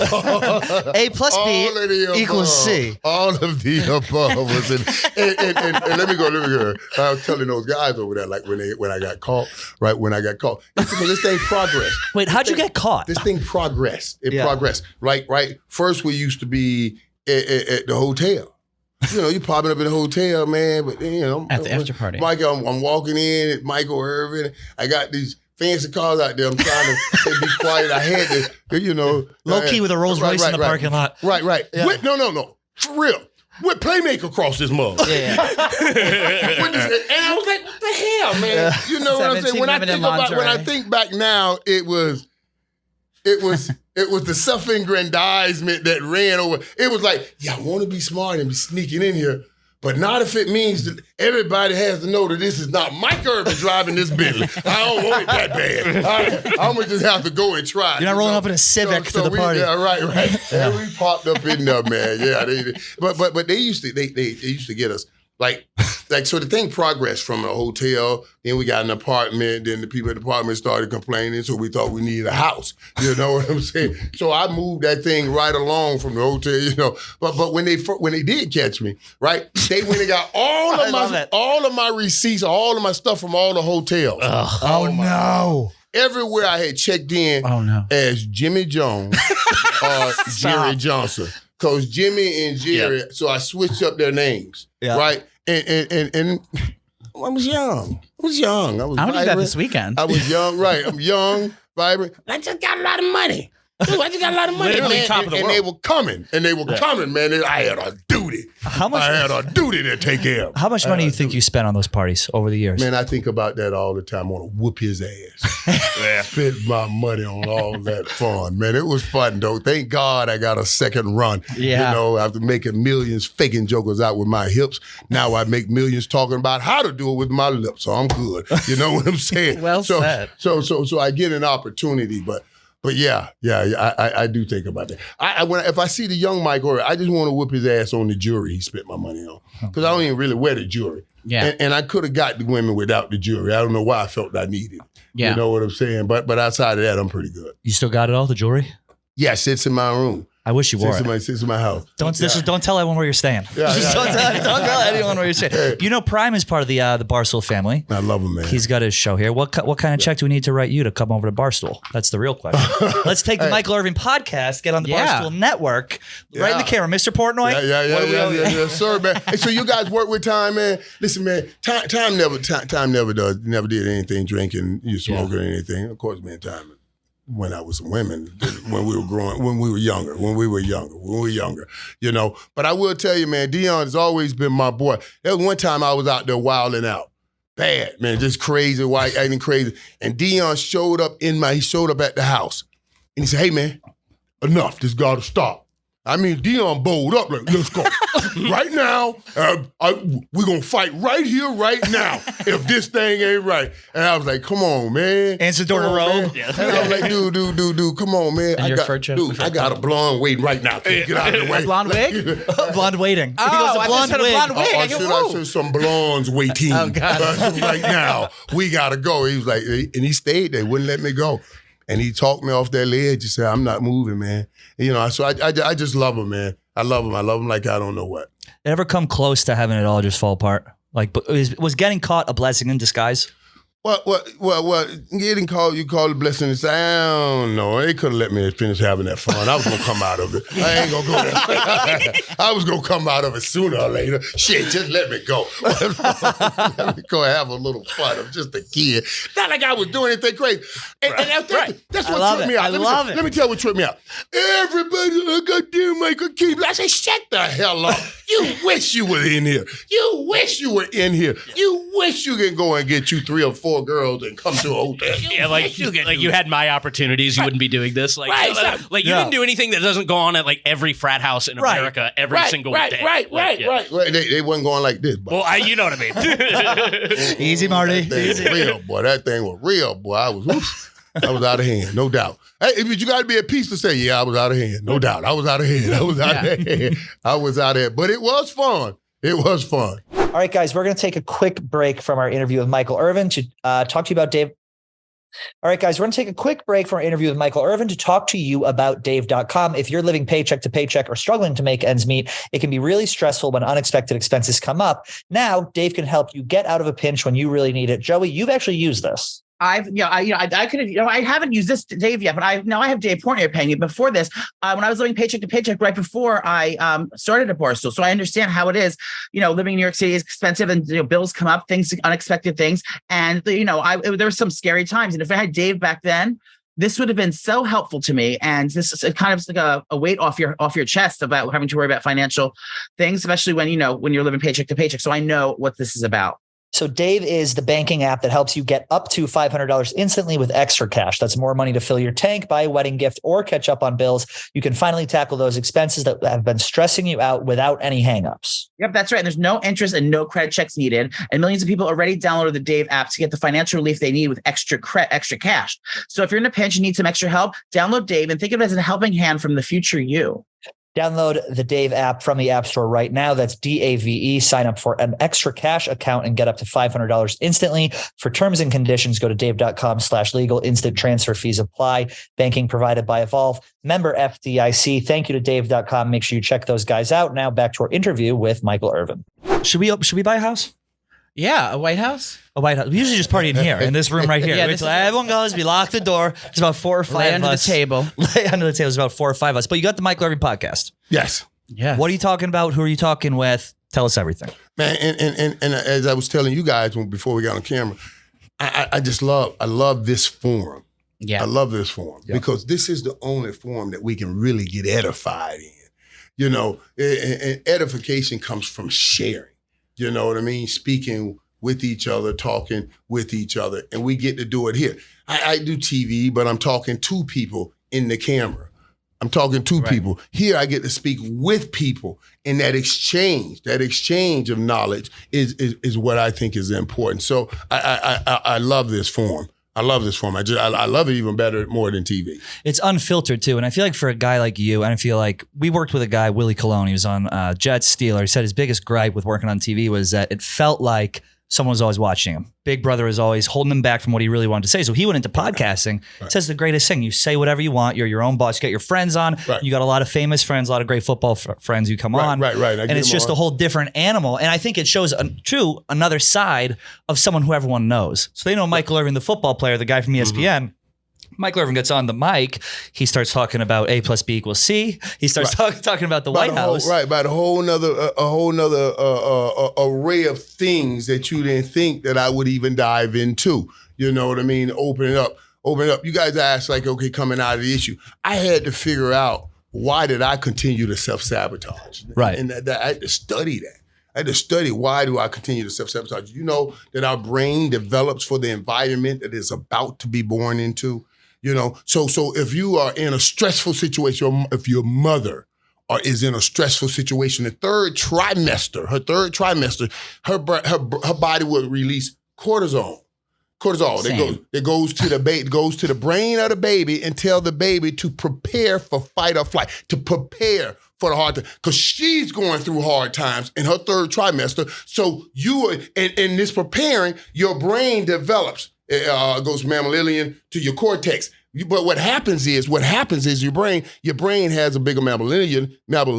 A plus B equals C. All of the above was in. And let me go. I was telling those guys over there, like when I got caught, this thing progressed. Wait, how'd you get caught? This thing progressed. It progressed. Right. First, we used to be at the hotel. You popping up in the hotel, man. But at the after party, Michael, I'm walking in at Michael Irvin. I got these fancy cars out there. I'm trying to say, be quiet. I had to, low key with a Rolls Royce in the parking lot. Right. Yeah. No, for real. With Playmaker across this mug. Yeah. And I was like, what the hell, man? Yeah. You know what I'm saying? When I think back now, it was the self-aggrandizement that ran over. It was like, I want to be smart and be sneaking in here, but not if it means that everybody has to know that this is not Mike Irvin driving this Bentley. I don't want it that bad. I'm going to just have to go and try. You're not rolling up in a Civic to the party. Yeah, right. Yeah. And we popped up in there, man. Yeah, but they used to get us. So the thing progressed from a hotel, then we got an apartment, then the people at the apartment started complaining, so we thought we needed a house. You know what I'm saying? So I moved that thing right along from the hotel, But when they did catch me, right, they went and got all of my receipts, all of my stuff from all the hotels. Oh no. Everywhere I had checked in as Jimmy Jones or Jerry Johnson. Because Jimmy and Jerry, so I switched up their names, right? And I was young. I was I'm going to do that this weekend. I was young, right? I'm young, vibrant. I just got a lot of money. Dude, I just got a lot of money, Literally man. top of the And world. they were coming, man. I had a duty. I had a duty to take care of. How much money do you think you spent on those parties over the years? Man, I think about that all the time. I want to whoop his ass. Spend my money on all that fun, man. It was fun, though. Thank God I got a second run. Yeah. You know, after making millions faking jokers out with my hips, now I make millions talking about how to do it with my lips. So I'm good. You know what I'm saying? Well said. So I get an opportunity, but yeah, I do think about that. If I see the young Michael, I just want to whip his ass on the jewelry he spent my money on, because I don't even really wear the jewelry. Yeah. And I could have got the women without the jewelry. I don't know why I felt I needed it. Yeah. You know what I'm saying? But outside of that, I'm pretty good. You still got it all, the jewelry? Yeah, it sits in my room. I wish you wore it. Sits in my house. Don't tell anyone where you're staying. Yeah, Don't tell anyone where you're staying. Hey. You know, Prime is part of the Barstool family. I love him, man. He's got his show here. What kind of check do we need to write you to come over to Barstool? That's the real question. Let's take the Michael Irvin podcast, get on the Barstool Network, right in the camera, Mr. Portnoy. Yeah, sir, man. Hey, so you guys work with Time, man. Listen, man, Time never did anything drinking, smoking or anything. Of course, man, Time went out with some women when we were younger, you know. But I will tell you, man, Deion has always been my boy. There was one time I was out there wilding out. Bad, man, just crazy, white, acting crazy. And Deion showed up at the house. And he said, hey, man, enough, this gotta stop. I mean, Deion bowled up like, let's go. Right now, we're going to fight right here, right now, if this thing ain't right. And I was like, come on, man. Answer door to robe. Yeah. And I was like, dude, come on, man. I got a blonde waiting right now. Can you get out of the way? Blonde wig? Blonde waiting. Oh, he goes, a blonde wig. I said some blondes waiting. Oh, God. Right now, we got to go. He was like, and he stayed there, wouldn't let me go. And he talked me off that ledge. He said, I'm not moving, man. And, you know, so I just love him, man. I love him like I don't know what. Ever come close to having it all just fall apart? Like, was getting caught a blessing in disguise? What? Getting called, you call it a blessing. I don't know. They could have let me finish having that fun. I was going to come out of it. I ain't going to go there. I was going to come out of it sooner or later. Shit, just let me go. Let me go have a little fun. I'm just a kid. Not like I was doing anything crazy. And that's what tripped me out. Let me tell you what tripped me out. Everybody like I do make a keep. I say, shut the hell up. You wish you were in here. You wish you were in here. You wish you could go and get you 3 or 4 girls and come to a hotel. Yeah, like you had my opportunities, you wouldn't be doing this. Like, right, you didn't do anything that doesn't go on at like every frat house in America every single day. Right. They wasn't going like this. But. Well, you know what I mean. Easy, Marty. That thing was real, boy. I was out of hand, no doubt. Hey, but you got to be at peace to say, yeah, I was out of hand, no doubt. I was out of hand. I was out of hand. But it was fun. It was fun. All right, guys, we're going to take a quick break from our interview with Michael Irvin to talk to you about Dave. All right, guys, we're going to take a quick break from our interview with Michael Irvin to talk to you about Dave.com. If you're living paycheck to paycheck or struggling to make ends meet, it can be really stressful when unexpected expenses come up. Now, Dave can help you get out of a pinch when you really need it. Joey, you've actually used this. I haven't used this Dave yet, but I have Dave Portnoy paying me. Before this, when I was living paycheck to paycheck, right before I started at Barstool, so I understand how it is. Living in New York City is expensive, and bills come up, unexpected things, and there were some scary times. And if I had Dave back then, this would have been so helpful to me. And this is kind of like a weight off your chest about having to worry about financial things, especially when you're living paycheck to paycheck. So I know what this is about. So Dave is the banking app that helps you get up to $500 instantly with extra cash. That's more money to fill your tank, buy a wedding gift, or catch up on bills. You can finally tackle those expenses that have been stressing you out without any hangups. Yep, that's right. There's no interest and no credit checks needed. And millions of people already downloaded the Dave app to get the financial relief they need with extra cash. So if you're in a pinch and need some extra help, download Dave and think of it as a helping hand from the future you. Download the Dave app from the App Store right now. That's DAVE. Sign up for an extra cash account and get up to $500 instantly. For terms and conditions, go to dave.com/legal. Instant transfer fees apply. Banking provided by Evolve. Member FDIC. Thank you to dave.com. Make sure you check those guys out. Now back to our interview with Michael Irvin. Should we buy a house? Yeah, a White House. A White House. We usually just party in here, in this room right here. Wait till everyone goes. We lock the door. There's about 4 or 5 Lay of under us. the table. Lay under the table. There's about 4 or 5 of us. But you got the Michael Irvin podcast. Yes. Yeah. What are you talking about? Who are you talking with? Tell us everything. Man, and as I was telling you guys before we got on camera, I love this forum. Yeah. I love this form because this is the only form that we can really get edified in. You know, and edification comes from sharing. You know what I mean? Speaking with each other, talking with each other, and we get to do it here. I do TV, but I'm talking to people in the camera. I'm talking to people. Here I get to speak with people, and that exchange of knowledge is what I think is important. So I love this form. I love this form. I love it even better, more than TV. It's unfiltered too. And I feel like for a guy like you, and I feel like we worked with a guy, Willie Colon, he was on Jets, Steelers. He said his biggest gripe with working on TV was that it felt like someone was always watching him. Big Brother was always holding him back from what he really wanted to say. So he went into podcasting. Says the greatest thing. You say whatever you want. You're your own boss. You get your friends on. You got a lot of famous friends, a lot of great football friends who come on. And it's just a whole different animal. And I think it shows another side of someone who everyone knows. So they know Michael Irvin, the football player, the guy from ESPN. Michael Irvin gets on the mic. He starts talking about A plus B equals C. He starts talking about the White House. About a whole nother array of things that you didn't think that I would even dive into. You know what I mean? Open it up. You guys asked like, okay, coming out of the issue, I had to figure out why did I continue to self-sabotage? And I had to study that. I had to study why do I continue to self-sabotage. You know that our brain develops for the environment that it's about to be born into. You know, so if you are in a stressful situation, if your mother is in a stressful situation, her third trimester, her body will release cortisol. It goes to the brain of the baby and tell the baby to prepare for fight or flight, to prepare for the hard time, because she's going through hard times in her third trimester. So you are in this preparing, your brain develops. It goes from mammalian to your cortex. But what happens is your brain has a bigger mammalian. We got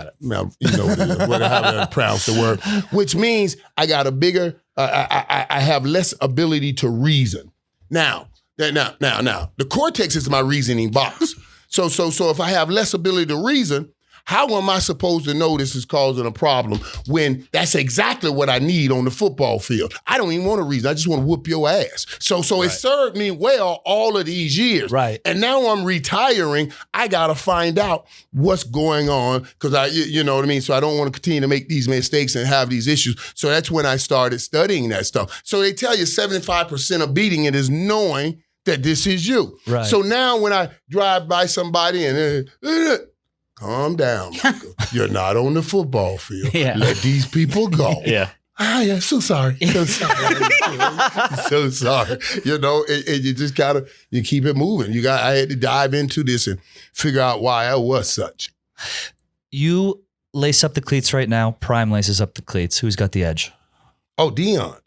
it. You know what it is. How to pronounce the word. Which means I got a bigger, I have less ability to reason. Now, the cortex is my reasoning box. So if I have less ability to reason, how am I supposed to know this is causing a problem when that's exactly what I need on the football field? I don't even want to reason. I just want to whoop your ass. So it served me well all of these years. And now I'm retiring. I got to find out what's going on because you know what I mean? So I don't want to continue to make these mistakes and have these issues. So that's when I started studying that stuff. So they tell you 75% of beating it is knowing that this is you. So now when I drive by somebody and calm down, Michael. You're not on the football field. Let these people go. So sorry. So sorry. You know, and you just you keep it moving. I had to dive into this and figure out why I was such. You lace up the cleats right now. Prime laces up the cleats. Who's got the edge? Oh, Deion.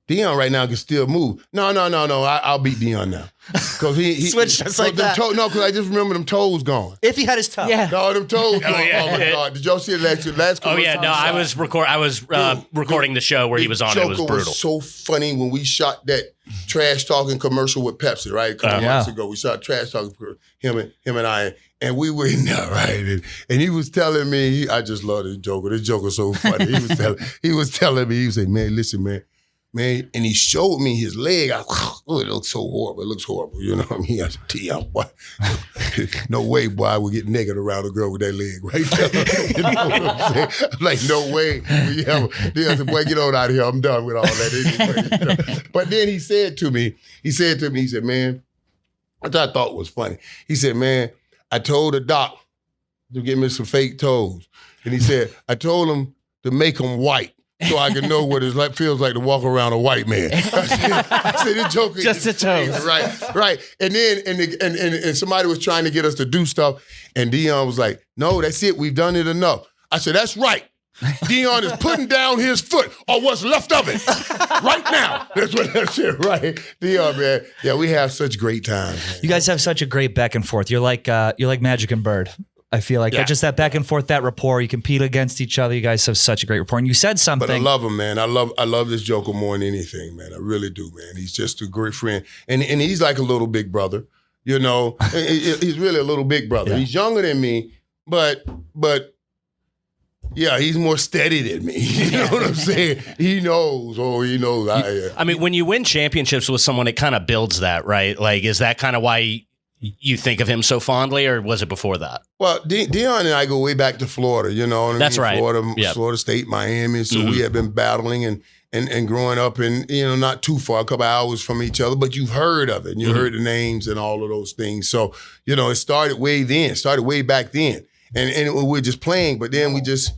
Deion right now can still move. No. I'll beat Deion now. Because he switched just like that. Because I just remember them toes gone. If he had his toe. No, them toes gone. Oh my God. Did y'all see the last Oh yeah, no, I was recording the show where he was on. It was brutal. Was so funny when we shot that trash talking commercial with Pepsi, right? A couple months ago. We shot trash talking for him and I. And we were in there, right? And he was telling me, I just love this Joker. This Joker's so funny. He was telling me, he was saying, man, listen, man, and he showed me his leg. I was, oh, it looks so horrible. It looks horrible. You know what I mean? I said, Deion, boy, no way, boy, I would get naked around a girl with that leg right there. You know what I'm saying? I'm like, no way. Deion said, boy, get on out of here. I'm done with all that. Anyway. But then he said to me, man, which I thought was funny. He said, man, I told the doc to get me some fake toes. And he said, I told him to make them white. So I can know what it feels like to walk around a white man. I said, this Joker just the toes. Right. And then and somebody was trying to get us to do stuff, and Deion was like, no, that's it. We've done it enough. I said, that's right. Deion is putting down his foot or what's left of it right now. That's what that shit, right? Deion, man. Yeah, we have such great times. Man. You guys have such a great back and forth. You're like Magic and Bird. I feel like just that back and forth, that rapport. You compete against each other. You guys have such a great rapport. And you said something. But I love him, man. I love this Joker more than anything, man. I really do, man. He's just a great friend, and he's like a little big brother. You know, he's really a little big brother. Yeah. He's younger than me, but Yeah, he's more steady than me. You know what I'm saying? He knows. I mean, when you win championships with someone, it kind of builds that, right? Like, is that kind of why you think of him so fondly, or was it before that? Well, Deion and I go way back to Florida, you know. That's right. Florida State, Miami. So we have been battling and growing up and, not too far, a couple hours from each other, but you've heard of it and you heard the names and all of those things. So, it started way back then. And we're just playing, but then we just,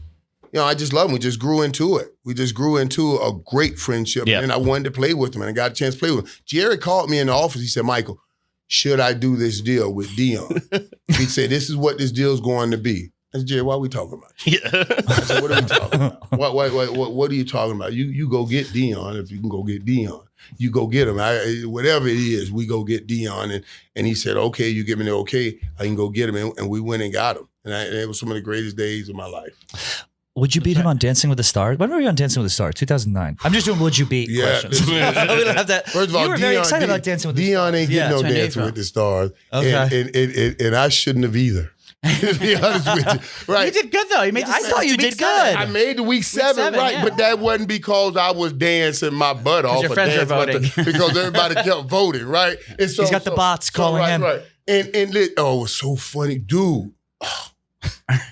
I just love him. We just grew into it. We just grew into a great friendship. Yep. And I wanted to play with him and I got a chance to play with him. Jerry called me in the office. He said, Michael, should I do this deal with Deion? He said, this is what this deal's going to be. I said, Jerry, what are we talking about? I said, what are we talking about? What are you talking about? You go get Deion if you can go get Deion. You go get him. Whatever it is, we go get Deion. And he said, okay, you give me the okay, I can go get him. And we went and got him. And it was some of the greatest days of my life. Would you beat him on Dancing with the Stars? When were you on Dancing with the Stars? 2009. I'm just doing would you beat questions. We don't have that. First of all, you were very excited about Dancing with the Stars. Deion ain't getting no Dancing with the Stars. Okay. And I shouldn't have either. To be honest with you. Right. You did good, though. I thought you did good. I made the week seven, right? Yeah. But that wasn't because I was dancing my butt off. Your friends are voting. Because everybody kept voting, right? And so, he's got the bots calling him. Right. And it was so funny. Dude,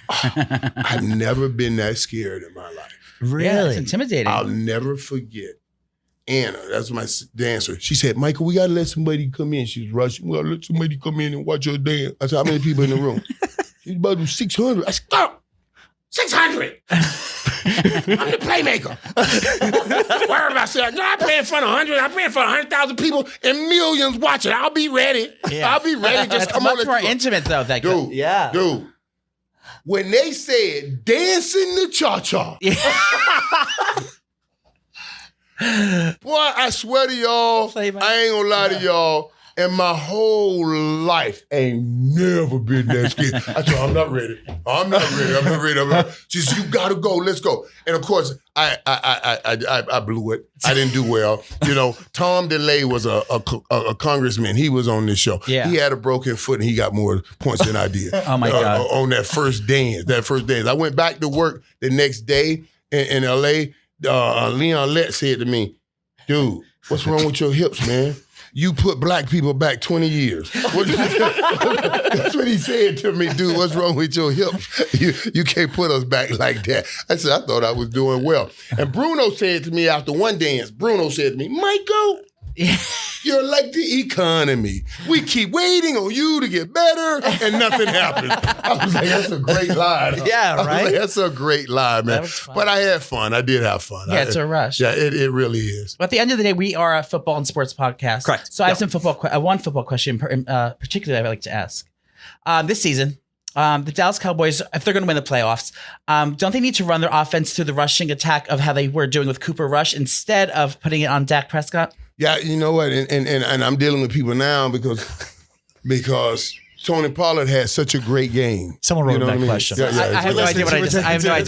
I've never been that scared in my life. Really? Yeah, it's intimidating. I'll never forget. Anna, that's my dancer. She said, Michael, we got to let somebody come in. She was rushing. We got to let somebody come in and watch your dance. I said, how many people in the room? She's about to do 600. I said, stop. 600. I'm the Playmaker. Worry about that. No, I play in front of 100. I play in front of 100,000 people and millions watching. I'll be ready. Yeah. I'll be ready. Just come on. It's much more intimate, though. Dude. When they said dancing the cha-cha. Boy, I swear to y'all, I ain't gonna lie to y'all, and my whole life ain't never been that scared. I said, I'm not ready. I'm not ready. She said, you gotta go, let's go. And of course, I blew it. I didn't do well. Tom DeLay was a congressman. He was on this show. Yeah. He had a broken foot and he got more points than I did. Oh my God. On that first dance. I went back to work the next day in LA. Leon Lett said to me, dude, what's wrong with your hips, man? You put black people back 20 years. That's what he said to me, dude, what's wrong with your hips? You can't put us back like that. I said, I thought I was doing well. And Bruno said to me after one dance, Michael, you're like the economy. We keep waiting on you to get better and nothing happens. I was like, that's a great line. Yeah, right? That's a great line, man. But I had fun. I did have fun. Yeah, it's a rush. Yeah, it really is. But at the end of the day, we are a football and sports podcast. Correct. So I have some one football question particularly I'd like to ask. This season, the Dallas Cowboys, if they're going to win the playoffs, don't they need to run their offense through the rushing attack of how they were doing with Cooper Rush instead of putting it on Dak Prescott? Yeah, you know what? And I'm dealing with people now because Tony Pollard had such a great game. Someone wrote that question. Yeah, I have no idea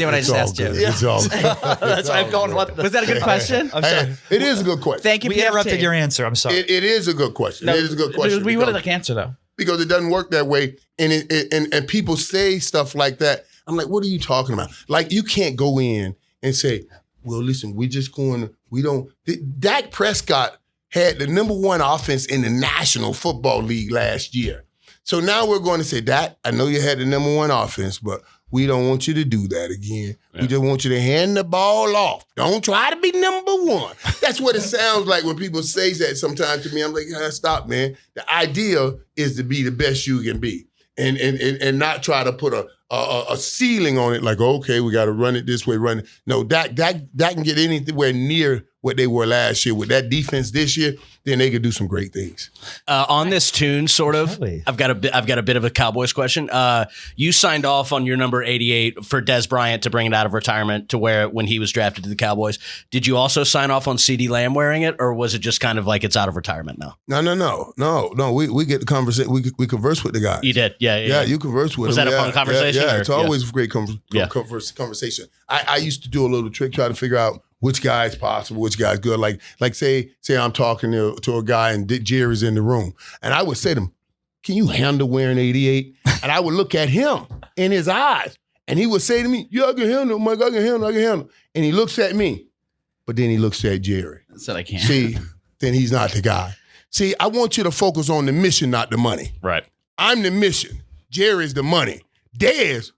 what I just asked you. It's all good. That's why I'm going. Was that a good question? I'm sorry. It is a good question. Thank you, We interrupted your answer. I'm sorry. It is a good question. It is a good question. We would like to answer, though. Because it doesn't work that way. And people say stuff like that. I'm like, what are you talking about? Like, you can't go in and say, well, listen, Dak Prescott had the number one offense in the National Football League last year. So now we're going to say, Dak, I know you had the number one offense, but we don't want you to do that again. Yeah. We just want you to hand the ball off. Don't try to be number one. That's what it sounds like when people say that sometimes to me. I'm like, stop, man. The idea is to be the best you can be and not try to put a ceiling on it like, okay, we got to run it this way, run it. No, Dak can get anywhere near what they were last year with that defense this year, then they could do some great things. On this tune, sort of, Absolutely. I've got a bit of a Cowboys question. You signed off on your number 88 for Des Bryant to bring it out of retirement to wear it when he was drafted to the Cowboys. Did you also sign off on CeeDee Lamb wearing it, or was it just kind of like it's out of retirement now? No. We get the conversation. We converse with the guys. You did, yeah. You converse with was them. Was that a fun conversation? Yeah, it's always a great conversation. I used to do a little trick, try to figure out which guy is possible, which guy's good. Like say I'm talking to a guy and Jerry's in the room, and I would say to him, "Can you handle wearing 88?" And I would look at him in his eyes, And he would say to me, yeah, I can handle, Mike, I can handle. And he looks at me, but then he looks at Jerry. Said I can't. See, then he's not the guy. See, I want you to focus on the mission, not the money. Right. I'm the mission. Jerry's the money. Dez,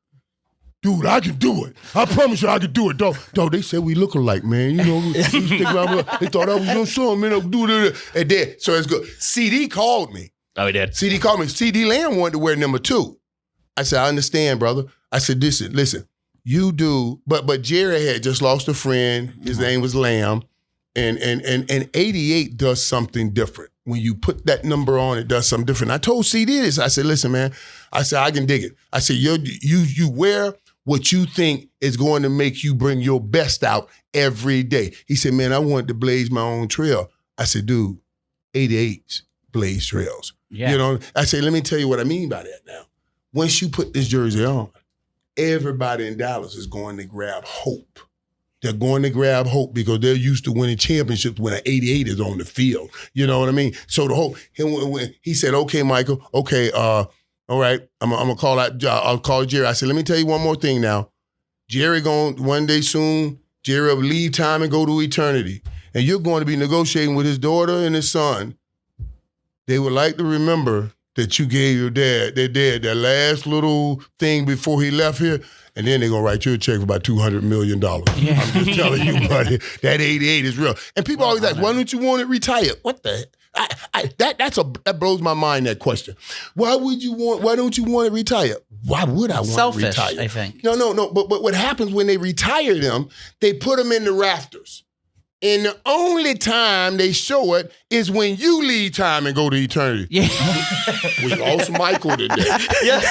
dude, I can do it. I promise you I can do it, dog. Dog, they said we look alike, man. You know, they thought I was your son, man. I'll do it. And then, so it's good. CD called me. Oh, he did? CD called me. CD Lamb wanted to wear number 2. I said, I understand, brother. I said, listen, you do, but Jerry had just lost a friend. His name was Lamb. And 88 does something different. When you put that number on, it does something different. I told CD this. I said, listen, man. I said, I can dig it. I said, you wear what you think is going to make you bring your best out every day. He said, man, I wanted to blaze my own trail. I said, dude, 88s blaze trails. Yeah. You know, I said, let me tell you what I mean by that now. Once you put this jersey on, everybody in Dallas is going to grab hope. They're going to grab hope because they're used to winning championships when an 88 is on the field. You know what I mean? So the hope, he said, okay, Michael, okay, all right, I'm gonna call out, I'll call Jerry. I said, let me tell you one more thing now. Jerry going one day soon, Jerry will leave time and go to eternity. And you're going to be negotiating with his daughter and his son. They would like to remember that you gave your dad, that last little thing before he left here, and then they're going to write you a check for about $200 million. Yeah. I'm just telling you, buddy, that 88 is real. And people always ask, why don't you want it retired? What the heck? That blows my mind, that question. Why don't you want it retired? Why would I want Selfish, it retired? I think. No. But what happens when they retire them, they put them in the rafters. And the only time they show it is when you leave time and go to eternity. Yeah. We lost Michael today. Yeah.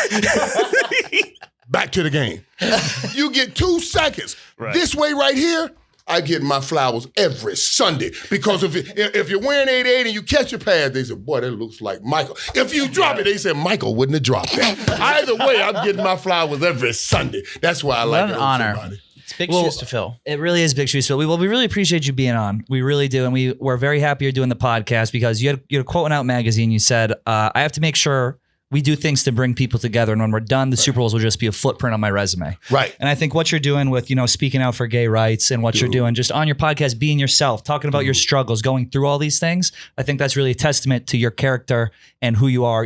Back to the game. You get 2 seconds. Right. This way right here, I get my flowers every Sunday. Because if you're wearing 88 and you catch your pass, they say, boy, that looks like Michael. If you drop it, they say, Michael wouldn't have dropped that. Either way, I'm getting my flowers every Sunday. That's why I like it. What an honor. It's big shoes to fill. It really is big shoes to fill. We really appreciate you being on. We really do. And we're very happy you're doing the podcast because you had a quote in Out Magazine. You said, I have to make sure we do things to bring people together. And when we're done, the Super Bowls will just be a footprint on my resume. Right. And I think what you're doing with, speaking out for gay rights and what you're doing just on your podcast, being yourself, talking about your struggles, going through all these things, I think that's really a testament to your character and who you are,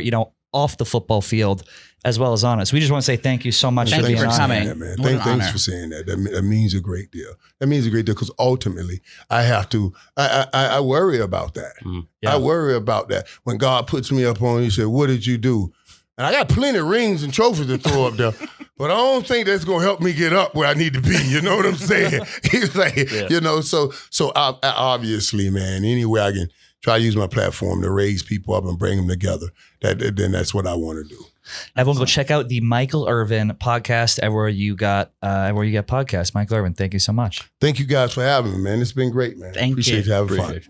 off the football field as well as on us. We just want to say thank you so much for being on. Coming. That, man. Thanks for saying that. That means a great deal. That means a great deal because ultimately I have to, I worry about that. Yeah. I worry about that. When God puts me up on, he said, what did you do? And I got plenty of rings and trophies to throw up there, but I don't think that's going to help me get up where I need to be. You know what I'm saying? He's like, so I, obviously, man, any way I can try to use my platform to raise people up and bring them together, then that's what I want to do. Everyone go check out the Michael Irvin podcast everywhere you get podcasts. Michael Irvin, thank you so much. Thank you guys for having me, man. It's been great, man. Thank you. Appreciate you having fun.